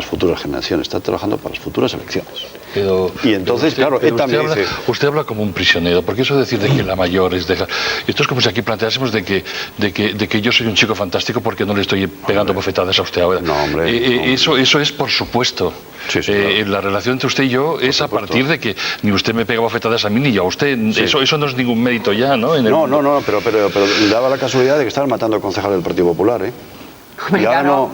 futuras generaciones, está trabajando para las futuras elecciones. Pero, Y entonces, claro, ETA me dice... Usted habla como un prisionero, porque eso de decir de que la mayor es dejar... Esto es como si aquí planteásemos de que yo soy un chico fantástico porque no le estoy pegando bofetadas a usted ahora. No, hombre, Eso es por supuesto. Sí, claro. La relación entre usted y yo es a supuesto. partir de que ni usted me pega bofetadas a mí ni yo a usted. Sí. Eso no es ningún mérito ya, ¿no? No, pero daba la casualidad de que estaban matando a concejal del Partido Popular, ¿eh? Y ahora no,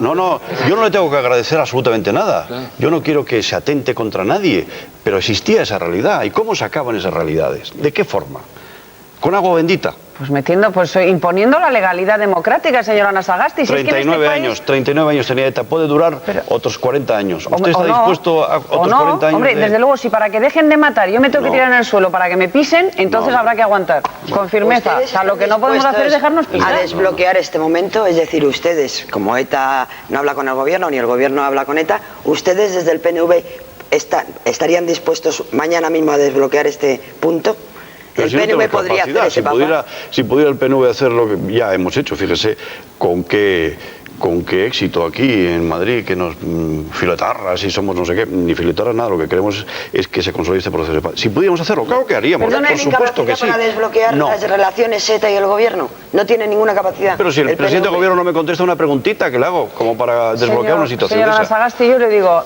yo no le tengo que agradecer absolutamente nada. Yo no quiero que se atente contra nadie, pero existía esa realidad. ¿Y cómo se acaban esas realidades? ¿De qué forma? ¿Con agua bendita? Pues imponiendo la legalidad democrática, señora Anasagasti. Si es que en este 39 años tenía ETA, puede durar otros 40 años. ¿Usted está o no, dispuesto a o otros no, 40 años? Hombre, desde luego, si para que dejen de matar yo me tengo que No. tirar en el suelo para que me pisen, entonces No. habrá que aguantar, con firmeza. ¿Ustedes O sea, lo están que no podemos hacer es dejarnos dispuestos pisar. a desbloquear este momento? Es decir, ustedes, como ETA no habla con el gobierno, ni el gobierno habla con ETA, ustedes desde el PNV estarían dispuestos mañana mismo a desbloquear este punto. Pero El si no PNV tenemos podría hacer capacidad, ese papel. si pudiera el PNV hacer lo que ya hemos hecho, fíjese con qué éxito aquí en Madrid, que nos filetarras y somos no sé qué, ni filetarras nada, lo que queremos es que se consolide este proceso de paz. Si pudiéramos hacerlo, claro que haríamos, ¿Pero no por hay supuesto que capacidad sí. para desbloquear No. las relaciones ETA y el gobierno? No tiene ninguna capacidad. Pero si el presidente del PNV. gobierno no me contesta una preguntita que le hago, como para desbloquear una situación Señora de esa. Anasagasti, yo le digo,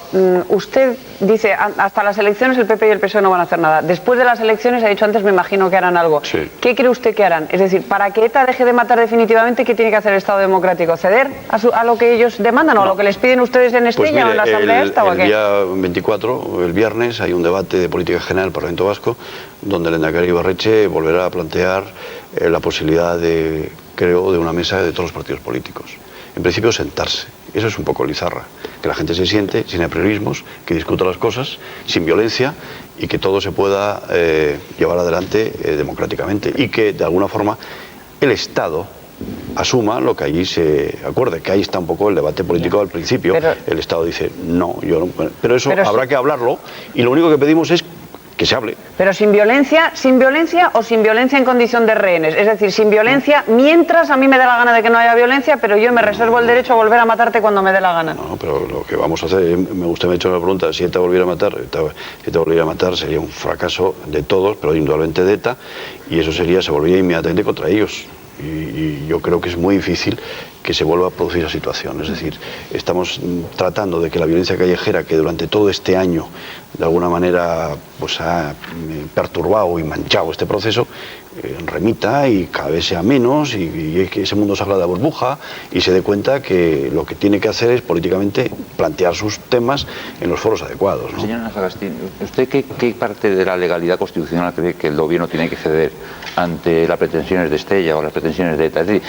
usted dice, hasta las elecciones el PP y el PSOE no van a hacer nada. Después de las elecciones, ha dicho antes, me imagino que harán algo. Sí. ¿Qué cree usted que harán? Es decir, para que ETA deje de matar definitivamente, ¿qué tiene que hacer el Estado democrático? ¿Ceder a lo que ellos demandan o a lo que les piden ustedes en Pues Estella o en la Asamblea esta o el qué? día 24, el viernes, hay un debate de política general en el Parlamento Vasco, donde el lehendakari Ibarretxe volverá a plantear la posibilidad de una mesa de todos los partidos políticos. En principio, sentarse. Eso es un poco lizarra. Que la gente se siente sin apriorismos, que discuta las cosas sin violencia y que todo se pueda llevar adelante democráticamente y que, de alguna forma, el Estado asuma lo que allí se acuerde, que ahí está un poco el debate político al principio. Pero- el Estado dice, no, yo no. Pero eso Pero habrá sí. que hablarlo y lo único que pedimos es que se hable. Pero sin violencia o sin violencia en condición de rehenes. Es decir, sin violencia mientras a mí me dé la gana de que no haya violencia, pero yo me reservo el derecho a volver a matarte cuando me dé la gana. No, pero lo que vamos a hacer, usted me ha hecho una pregunta, si ETA volviera a matar, si ETA volviera a matar sería un fracaso de todos, pero indudablemente de ETA, y eso se volvería inmediatamente contra ellos. y yo creo que es muy difícil que se vuelva a producir esa situación. Es decir, estamos tratando de que la violencia callejera, que durante todo este año de alguna manera pues ha perturbado y manchado este proceso, remita y cada vez sea menos y que ese mundo salga de la burbuja y se dé cuenta que lo que tiene que hacer es políticamente plantear sus temas en los foros adecuados, ¿no? Señor Sagasti, ¿usted qué parte de la legalidad constitucional cree que el gobierno tiene que ceder ante las pretensiones de Estella o las pretensiones de ETA? Es decir,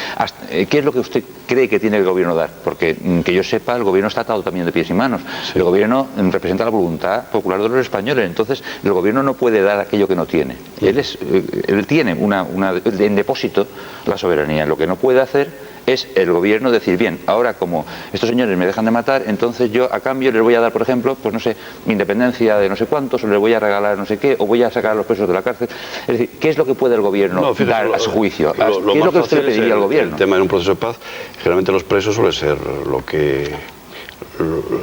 ¿qué es lo que usted cree que tiene el gobierno dar? Porque, que yo sepa, el gobierno está atado también de pies y manos. Sí. El gobierno representa la voluntad popular de los españoles, entonces el gobierno no puede dar aquello que no tiene. Él tiene en depósito la soberanía. Lo que no puede hacer es el gobierno decir, bien, ahora como estos señores me dejan de matar, entonces yo a cambio les voy a dar, por ejemplo, pues no sé, independencia de no sé cuántos, o les voy a regalar no sé qué, o voy a sacar a los presos de la cárcel. Es decir, ¿qué es lo que puede el gobierno dar a su juicio? ¿Qué es lo que usted le pediría al gobierno? El tema de un proceso de paz, generalmente los presos suele ser lo que...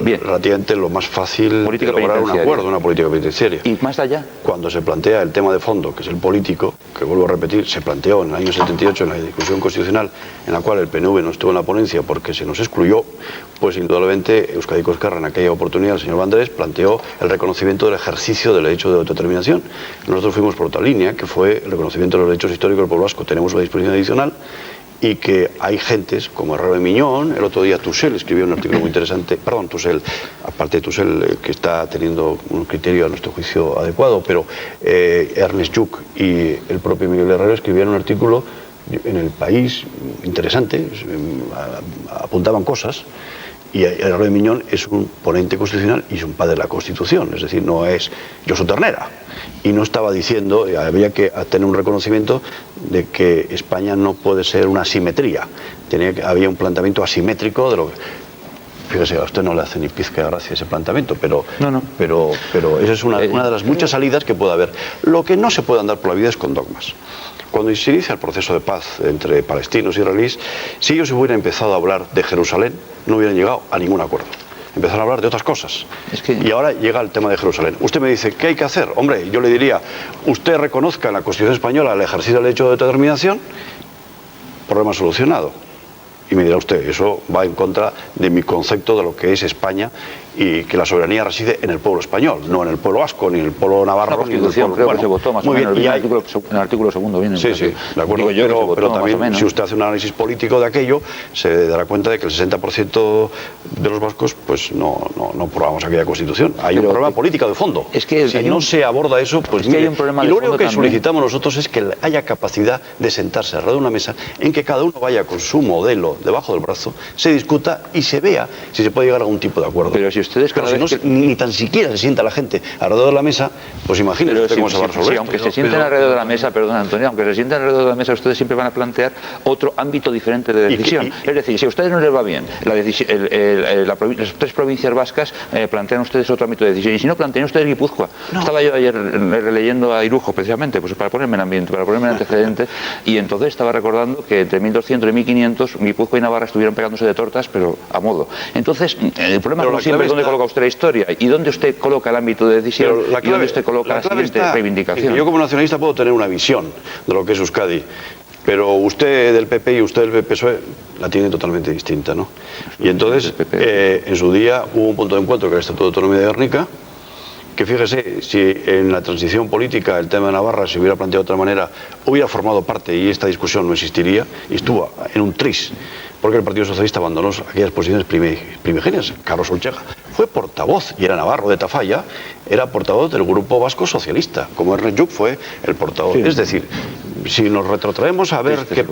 Bien. Relativamente lo más fácil de lograr un acuerdo, una política penitenciaria. ¿Y más allá? Cuando se plantea el tema de fondo, que es el político, que vuelvo a repetir, se planteó en el año 78 en la discusión constitucional, en la cual el PNV no estuvo en la ponencia porque se nos excluyó, pues indudablemente Euskadi Ezkerra en aquella oportunidad, el señor Vandrés, planteó el reconocimiento del ejercicio del derecho de autodeterminación. Nosotros fuimos por otra línea, que fue el reconocimiento de los derechos históricos del pueblo vasco. Tenemos una disposición adicional, y que hay gentes como Herrero de Miñón, el otro día Tussell escribió un artículo muy interesante, perdón, Tussell, aparte de Tussell, que está teniendo un criterio a nuestro juicio adecuado, pero Ernest Lluch y el propio Miguel Herrero escribieron un artículo en El País interesante, apuntaban cosas. Y Herrero de Miñón es un ponente constitucional y es un padre de la Constitución, es decir, no es Josu Ternera. Y no estaba diciendo, había que tener un reconocimiento de que España no puede ser una asimetría. Había un planteamiento asimétrico de lo que... Fíjese, a usted no le hace ni pizca de gracia ese planteamiento, pero esa es una de las muchas salidas que puede haber. Lo que no se puede andar por la vida es con dogmas. Cuando se inicia el proceso de paz entre palestinos y israelíes, si ellos hubieran empezado a hablar de Jerusalén, no hubieran llegado a ningún acuerdo. Empezaron a hablar de otras cosas. Y ahora llega el tema de Jerusalén. Usted me dice, ¿qué hay que hacer? Hombre, yo le diría, usted reconozca en la Constitución española el ejercicio del derecho de autodeterminación, problema solucionado. Y me dirá usted, eso va en contra de mi concepto de lo que es España y que la soberanía reside en el pueblo español, no en el pueblo vasco, ni en el pueblo navarro. La Constitución creo que se votó más o menos. En el artículo segundo viene. Sí, sí, de acuerdo. Pero también, si usted hace un análisis político de aquello, se dará cuenta de que el 60% de los vascos pues no aprobamos aquella Constitución. Hay un problema político de fondo. Es que si no se aborda eso, pues mire, y lo único que solicitamos nosotros es que haya capacidad de sentarse alrededor de una mesa en que cada uno vaya con su modelo debajo del brazo, se discuta y se vea si se puede llegar a algún tipo de acuerdo. Pero si ustedes ni tan siquiera se sienta la gente alrededor de la mesa, pues imagínense cómo se va a resolver. Aunque se sienten alrededor de la mesa, perdón Antonio, aunque se sienten alrededor de la mesa, ustedes siempre van a plantear otro ámbito diferente de decisión. Es decir, si a ustedes no les va bien las tres provincias vascas, plantean ustedes otro ámbito de decisión. Y si no, plantean ustedes Guipúzcoa. No. Estaba yo ayer releyendo a Irujo, precisamente, pues para ponerme en ambiente, para ponerme en antecedentes, y entonces estaba recordando que entre 1200 y 1500 Guipúzcoa y Navarra estuvieron pegándose de tortas, pero a modo. Entonces, el problema no siempre es dónde coloca usted la historia y dónde usted coloca el ámbito de decisión y dónde usted coloca la siguiente reivindicación. Yo como nacionalista puedo tener una visión de lo que es Euskadi, pero usted del PP y usted del PSOE la tiene totalmente distinta, ¿no? Y entonces, en su día hubo un punto de encuentro que era el Estatuto de Autonomía de Gernika, que fíjese, si en la transición política el tema de Navarra se hubiera planteado de otra manera, hubiera formado parte y esta discusión no existiría, y estuvo en un tris, porque el Partido Socialista abandonó aquellas posiciones primigenias. Carlos Olchega fue portavoz, y era navarro de Tafalla, era portavoz del Grupo Vasco Socialista, como Ernest Lluch fue el portavoz. Sí. Es decir, si nos retrotraemos a ver que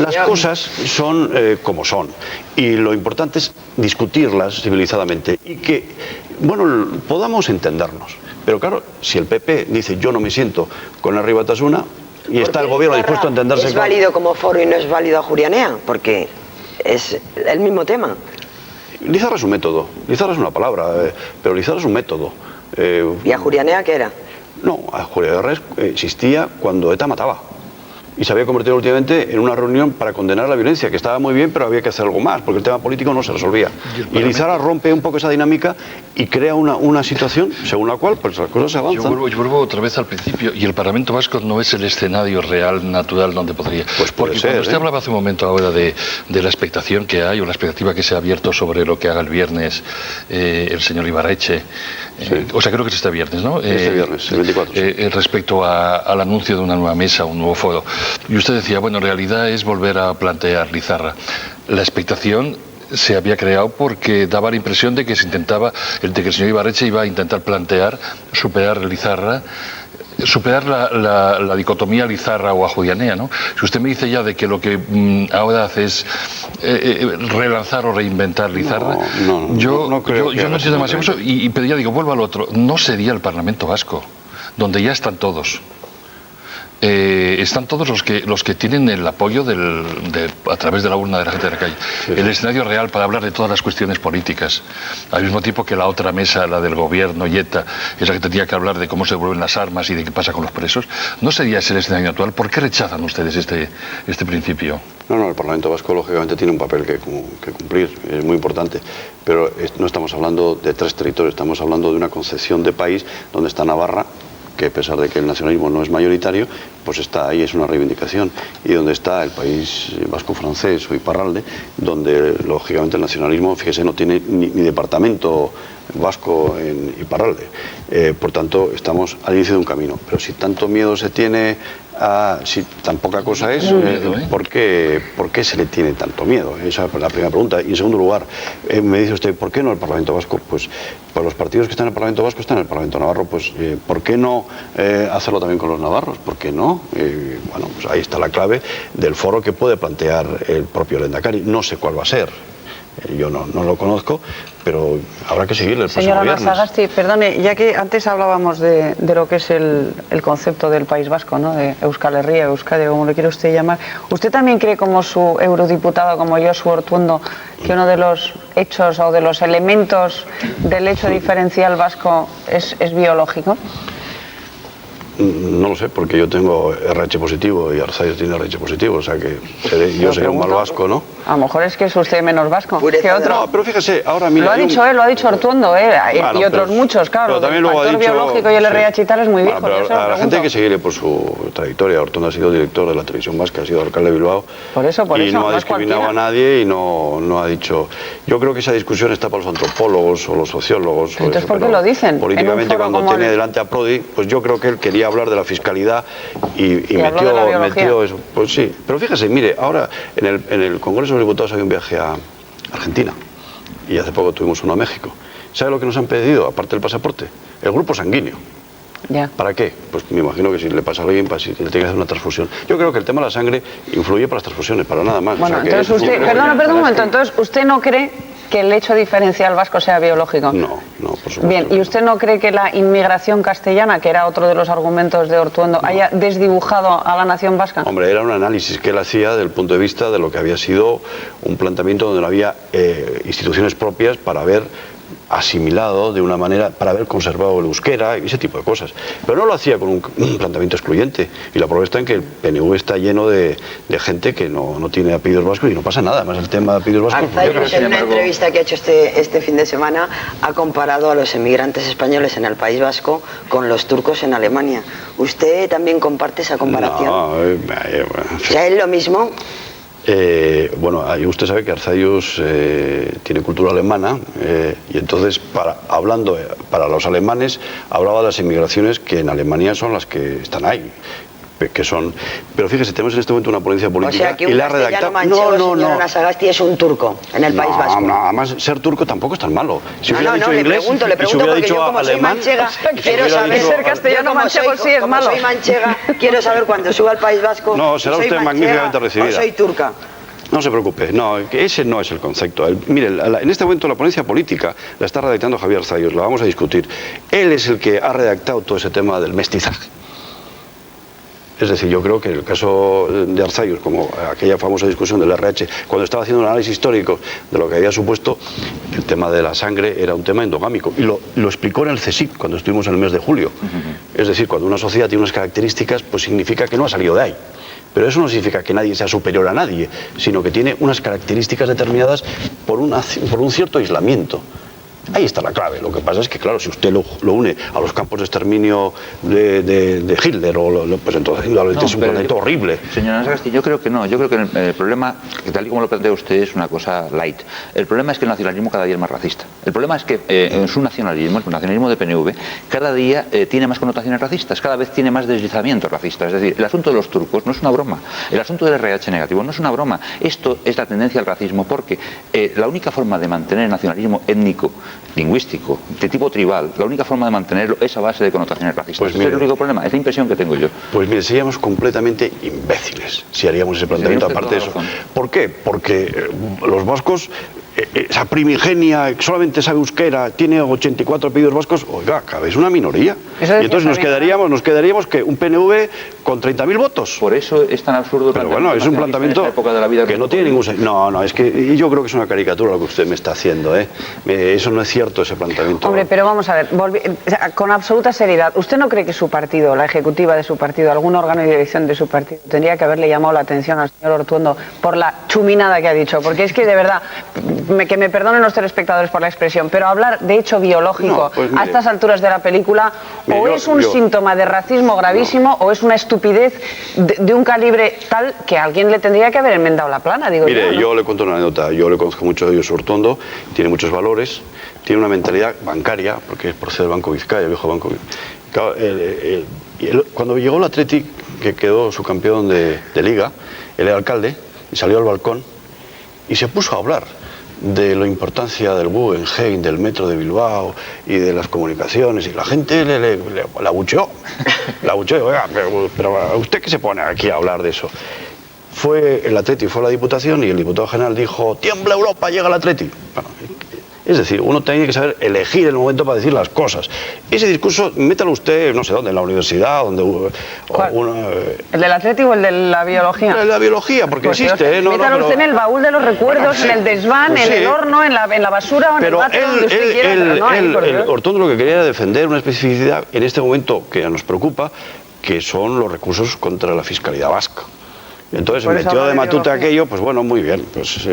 las cosas son como son, y lo importante es discutirlas civilizadamente, y que, bueno, podamos entendernos. Pero claro, si el PP dice yo no me siento con Herri Batasuna, y está el gobierno dispuesto a entenderse... ¿Es válido como foro y no es válido a Ajurianea? Porque es el mismo tema. Lizarra es un método, Lizarra es una palabra, pero Lizarra es un método. ¿Y Ajurianea qué era? No, Ajurianea existía cuando ETA mataba. y se había convertido últimamente en una reunión para condenar la violencia, que estaba muy bien, pero había que hacer algo más, porque el tema político no se resolvía. Y Lizarra rompe un poco esa dinámica y crea una situación según la cual pues las cosas se avanzan. Yo vuelvo otra vez al principio, y el Parlamento Vasco no es el escenario real, natural, donde podría... Pues puede porque ser, cuando usted hablaba hace un momento ahora de la expectación que hay, o la expectativa que se ha abierto sobre lo que haga el viernes el señor Ibarretxe, o sea, creo que es este viernes, ¿no? Este viernes, el 24. Respecto al anuncio de una nueva mesa, un nuevo foro. Y usted decía, bueno, en realidad es volver a plantear Lizarra. La expectación se había creado porque daba la impresión de que se intentaba, de que el señor Ibarretxe iba a intentar plantear, superar Lizarra, superar la dicotomía Lizarra o Ajudianea, ¿no? Si usted me dice ya de que lo que ahora hace es relanzar o reinventar Lizarra, yo no entiendo demasiado eso, pero ya digo, vuelvo al otro, no sería el Parlamento Vasco, donde ya están todos. Están todos los que tienen el apoyo a través de la urna de la gente de la calle. Sí. El escenario real para hablar de todas las cuestiones políticas. Al mismo tiempo que la otra mesa, la del gobierno, YETA, es la que tendría que hablar de cómo se devuelven las armas y de qué pasa con los presos. ¿No sería ese el escenario actual? ¿Por qué rechazan ustedes este principio? No, el Parlamento Vasco lógicamente tiene un papel que cumplir, es muy importante, pero no estamos hablando de 3 territorios, estamos hablando de una concepción de país donde está Navarra, que a pesar de que el nacionalismo no es mayoritario, pues está ahí, es una reivindicación, y donde está el país vasco-francés o Iparralde, donde lógicamente el nacionalismo, fíjese, no tiene ni departamento vasco en Iparralde. Por tanto, estamos al inicio de un camino, pero si tanto miedo se tiene si tan poca cosa es, ¿por qué se le tiene tanto miedo? Esa es la primera pregunta. Y en segundo lugar, me dice usted, ¿por qué no el Parlamento Vasco? Pues los partidos que están en el Parlamento Vasco están en el Parlamento Navarro, pues ¿por qué no hacerlo también con los navarros? ¿Por qué no? Bueno, pues ahí está la clave del foro que puede plantear el propio Lehendakari. No sé cuál va a ser. Yo no lo conozco, pero habrá que seguirle el próximo viernes. Señora Sagasti, perdone, ya que antes hablábamos de lo que es el concepto del País Vasco, ¿no? De Euskal Herria, Euskadi, como lo quiere usted llamar, ¿usted también cree, como su eurodiputado, como Josu Ortuondo, que uno de los hechos o de los elementos del hecho diferencial vasco es biológico? No lo sé, porque yo tengo RH positivo y Arzayus tiene RH positivo, o sea que yo sería un mal vasco, ¿no? A lo mejor es que es usted menos vasco que otro. No, pero fíjese, ahora mira... Lo ha dicho él, lo ha dicho Ortuondo, bueno, y otros muchos, claro. Pero también el factor biológico y el RH y tal es muy viejo. Bueno, pero a la gente hay que seguirle por su trayectoria. Ortuondo ha sido director de la televisión vasca, ha sido alcalde de Bilbao. Por eso, y no ha discriminado a nadie y no ha dicho... Yo creo que esa discusión está para los antropólogos o los sociólogos. Entonces, ¿por qué lo dicen? Políticamente, cuando tiene delante a Prodi, pues yo creo que él quería hablar de la fiscalidad y metió eso. Pues sí, pero fíjese, mire, ahora en el Congreso de los Diputados hay un viaje a Argentina y hace poco tuvimos uno a México. ¿Sabe lo que nos han pedido, aparte del pasaporte? El grupo sanguíneo. Ya. ¿Para qué? Pues me imagino que si le pasa a alguien, si le tiene que hacer una transfusión. Yo creo que el tema de la sangre influye para las transfusiones, para nada más. Bueno, o sea, entonces usted, perdón un momento, entonces usted no cree que el hecho diferencial vasco sea biológico. No, por supuesto. Bien, ¿y usted no cree que la inmigración castellana, que era otro de los argumentos de Ortuondo, haya desdibujado a la nación vasca? Hombre, era un análisis que él hacía desde el punto de vista de lo que había sido un planteamiento donde no había instituciones propias para haber asimilado de una manera, para haber conservado el euskera y ese tipo de cosas. Pero no lo hacía con un planteamiento excluyente. Y la prueba está en que el PNV está lleno de gente que no tiene apellidos vascos y no pasa nada. Además, el tema de apellidos vascos... Arzayus, en una entrevista que ha hecho este fin de semana, ha comparado a los emigrantes españoles en el País Vasco con los turcos en Alemania. ¿Usted también comparte esa comparación? No, o sea, ¿es lo mismo? Bueno, usted sabe que Arzayus tiene cultura alemana y entonces para los alemanes hablaba de las inmigraciones que en Alemania son las que están ahí. Pero fíjese, tenemos en este momento una ponencia política, o sea, que un y la ha redactado. Señora Sagasti, es un turco en el País Vasco. No, además ser turco tampoco es tan malo. Si hubiera dicho le inglés, pregunto si hubiera porque dicho yo como alemán, soy manchega, quiero saber ser castellano manchego sí es malo. Como soy manchega, quiero saber cuando suba al País Vasco. No, será usted magníficamente recibida. O soy turca. No se preocupe, no, ese no es el concepto. Mire, en este momento la ponencia política la está redactando Javier Arzayus, la vamos a discutir. Él es el que ha redactado todo ese tema del mestizaje. Es decir, yo creo que en el caso de Arzayus, como aquella famosa discusión del RH, cuando estaba haciendo un análisis histórico de lo que había supuesto, el tema de la sangre era un tema endogámico. Y lo explicó en el CSIC cuando estuvimos en el mes de julio. Es decir, cuando una sociedad tiene unas características, pues significa que no ha salido de ahí. Pero eso no significa que nadie sea superior a nadie, sino que tiene unas características determinadas por un cierto aislamiento. Ahí está la clave. Lo que pasa es que, claro, si usted lo une a los campos de exterminio de Hitler, pues entonces indudablemente es un planeta horrible. Señora Sagasti, yo creo que no. Yo creo que el problema, que tal y como lo plantea usted, es una cosa light. El problema es que el nacionalismo cada día es más racista. El problema es que su nacionalismo, el nacionalismo de PNV, cada día tiene más connotaciones racistas, cada vez tiene más deslizamientos racistas. Es decir, el asunto de los turcos no es una broma. El asunto del RH negativo no es una broma. Esto es la tendencia al racismo porque la única forma de mantener el nacionalismo étnico, lingüístico, de tipo tribal, la única forma de mantenerlo es a base de connotaciones racistas. Pues mire, ese es el único problema, es la impresión que tengo yo. Pues mire, seríamos completamente imbéciles si haríamos ese planteamiento. Aparte de eso, ¿por qué? Porque los vascos, esa primigenia que solamente sabe euskera, tiene 84 apellidos vascos, oiga, cada vez una minoría. Y entonces nos quedaríamos que un PNV con 30.000 votos. Por eso es tan absurdo. Pero bueno, es un planteamiento que no tiene ningún sentido. No, es que yo creo que es una caricatura lo que usted me está haciendo, ¿eh? Eso no es cierto, ese planteamiento. Hombre, pero vamos a ver, con absoluta seriedad, ¿usted no cree que su partido, la ejecutiva de su partido, algún órgano de dirección de su partido, tendría que haberle llamado la atención al señor Ortuondo por la chuminada que ha dicho? Porque es que, de verdad, que me perdonen los telespectadores por la expresión, pero hablar de hecho biológico a estas alturas de la película o es un síntoma de racismo gravísimo o es una estupidez de un calibre tal que a alguien le tendría que haber enmendado la plana, digo yo. Mire, yo le cuento una anécdota. Yo le conozco mucho de ellos, Ortuondo, tiene muchos valores, tiene una mentalidad bancaria, porque procede del Banco Vizcaya, el viejo Banco Vizcaya. Cuando llegó el Athletic, que quedó subcampeón de Liga, él era alcalde y salió al balcón y se puso a hablar de la importancia del Guggenheim, del metro de Bilbao y de las comunicaciones, y la gente la abucheó. Oiga, pero ¿usted qué se pone aquí a hablar de eso? Fue el Athletic, fue a la Diputación y el diputado general dijo: tiembla Europa, llega el Athletic. Bueno, es decir, uno tiene que saber elegir el momento para decir las cosas. Ese discurso, métalo usted, no sé dónde, en la universidad, donde... ¿El del Atlético o el de la biología? El de la biología, porque pues existe, ¿eh? Métalo usted en el baúl de los recuerdos, en el desván, pues en el horno, en la basura o en el váter, donde usted quiera. Ortuondo lo que quería era defender una especificidad en este momento que nos preocupa, que son los recursos contra la fiscalidad vasca. Entonces metió de matute aquello, pues bueno, muy bien. Pues,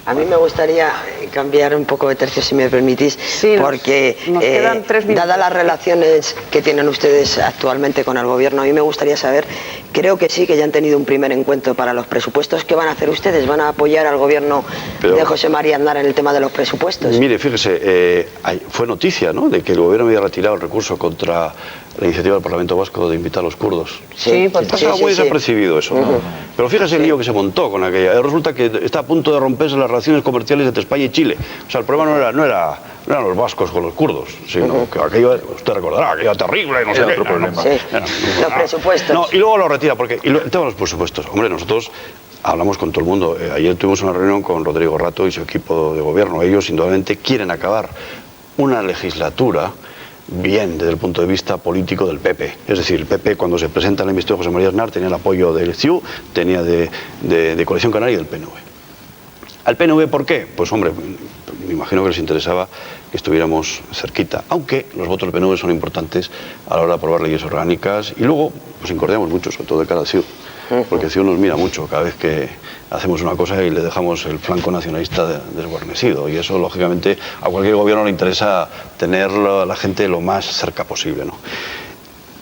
a mí me gustaría cambiar un poco de tercio, si me permitís, sí, porque nos quedan 3 minutos. Dadas las relaciones que tienen ustedes actualmente con el gobierno, a mí me gustaría saber, creo que sí, que ya han tenido un primer encuentro para los presupuestos. ¿Qué van a hacer ustedes? ¿Van a apoyar al gobierno de José María Aznar en el tema de los presupuestos? Mire, fíjese, fue noticia, ¿no?, de que el gobierno había retirado el recurso contra la iniciativa del Parlamento Vasco de invitar a los kurdos. Sí, pues pasaba muy desapercibido eso. Pero fíjese el lío que se montó con aquella. Resulta que está a punto de romperse las relaciones comerciales entre España y Chile. O sea, el problema no eran los vascos con los kurdos, sino que aquello, usted recordará, aquello era terrible, no sé qué. Otro problema. Sí. Los presupuestos. No, y luego lo retira, porque el tema de los presupuestos. Hombre, nosotros hablamos con todo el mundo. Ayer tuvimos una reunión con Rodrigo Rato y su equipo de gobierno. Ellos, indudablemente, quieren acabar una legislatura bien desde el punto de vista político del PP. Es decir, el PP, cuando se presenta en la investidura de José María Aznar, tenía el apoyo del CiU, tenía de Coalición Canaria y del PNV. ¿Al PNV por qué? Pues hombre, me imagino que les interesaba que estuviéramos cerquita, aunque los votos del PNV son importantes a la hora de aprobar leyes orgánicas y luego pues incordiamos mucho, sobre todo de cara al CiU, porque el CiU nos mira mucho cada vez que hacemos una cosa y le dejamos el flanco nacionalista desguarnecido, y eso lógicamente a cualquier gobierno le interesa tener a la gente lo más cerca posible, ¿no?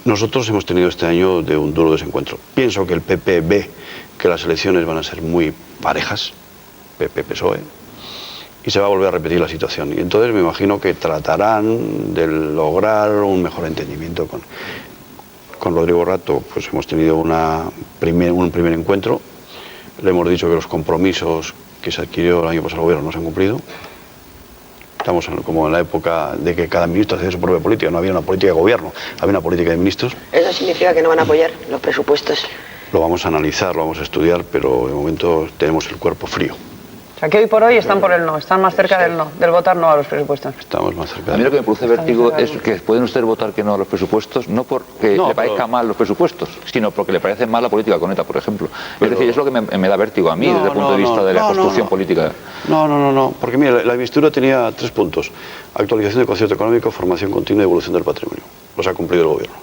Nosotros hemos tenido este año de un duro desencuentro. Pienso que el PP ve que las elecciones van a ser muy parejas, PP-PSOE, y se va a volver a repetir la situación. Y entonces me imagino que tratarán de lograr un mejor entendimiento con Rodrigo Rato. Pues hemos tenido un primer encuentro. Le hemos dicho que los compromisos que se adquirió el año pasado el gobierno no se han cumplido. Estamos como en la época de que cada ministro hacía su propia política, no había una política de gobierno, había una política de ministros. ¿Eso significa que no van a apoyar los presupuestos? Lo vamos a analizar, lo vamos a estudiar, pero de momento tenemos el cuerpo frío. O sea, que hoy por hoy están por el no, están más cerca del no, del votar no a los presupuestos. Estamos más cerca. A mí lo que me produce vértigo es que pueden ustedes votar que no a los presupuestos, no porque le parezca mal los presupuestos, sino porque le parece mal la política con ETA, por ejemplo. Es decir, es lo que me da vértigo a mí desde el punto de vista de la construcción política. No, porque mire, la investidura tenía 3 puntos: actualización del concierto económico, formación continua y evolución del patrimonio. Los ha cumplido el gobierno.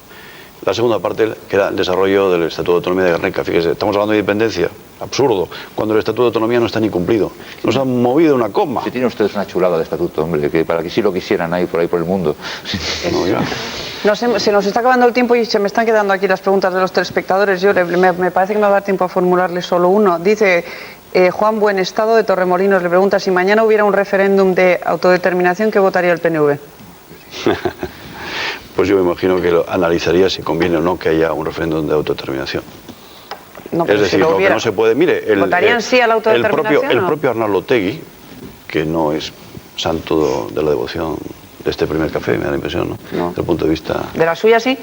la segunda parte, que era el desarrollo del Estatuto de Autonomía de Guernica. Fíjese, estamos hablando de independencia, absurdo, cuando el Estatuto de Autonomía no está ni cumplido. No se han movido una coma. Si tienen ustedes una chulada de estatuto, hombre, que para que sí lo quisieran ahí por el mundo. No, ya. Se nos está acabando el tiempo y se me están quedando aquí las preguntas de los telespectadores. Me parece que me va a dar tiempo a formularle solo uno. Dice Juan Buenestado de Torremolinos, le pregunta si mañana hubiera un referéndum de autodeterminación, ¿qué votaría el PNV? Pues yo me imagino que lo analizaría si conviene o no que haya un referéndum de autodeterminación. No, es decir, lo que no se puede... Mire, ¿votarían sí a la autodeterminación? El propio Arnaldo Otegi, que no es santo de la devoción de este primer café, me da la impresión, ¿no? Desde el punto de vista... ¿De la suya sí?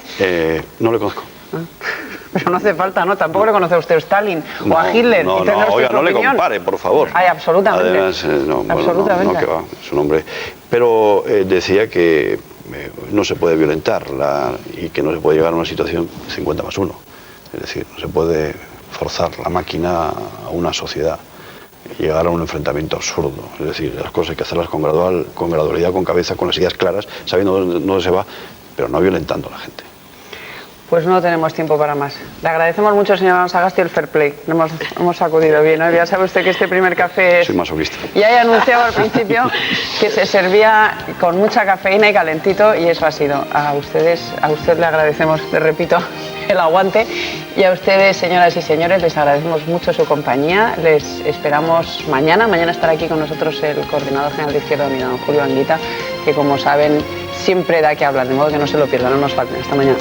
No le conozco. Pero no hace falta, ¿no? Tampoco le conoce a usted a Stalin o a Hitler. Oiga, no le compare, por favor. Ay, absolutamente. Además, absolutamente. No, que va, es un hombre. Pero decía que no se puede violentar y que no se puede llegar a una situación 50+1. Es decir, no se puede forzar la máquina a una sociedad, llegar a un enfrentamiento absurdo. Es decir, las cosas hay que hacerlas con gradualidad, con cabeza, con las ideas claras, sabiendo dónde se va, pero no violentando a la gente. Pues no tenemos tiempo para más. Le agradecemos mucho, señor Sagasti, el fair play. Hemos sacudido bien, ¿no? Ya sabe usted que este primer café es... Soy masoquista. Ya he anunciado al principio que se servía con mucha cafeína y calentito, y eso ha sido. A usted le agradecemos, le repito, el aguante. Y a ustedes, señoras y señores, les agradecemos mucho su compañía. Les esperamos mañana. Mañana estará aquí con nosotros el coordinador general de Izquierda Unida, don Julio Anguita, que como saben siempre da que hablar, de modo que no se lo pierdan, no nos falten. Hasta mañana.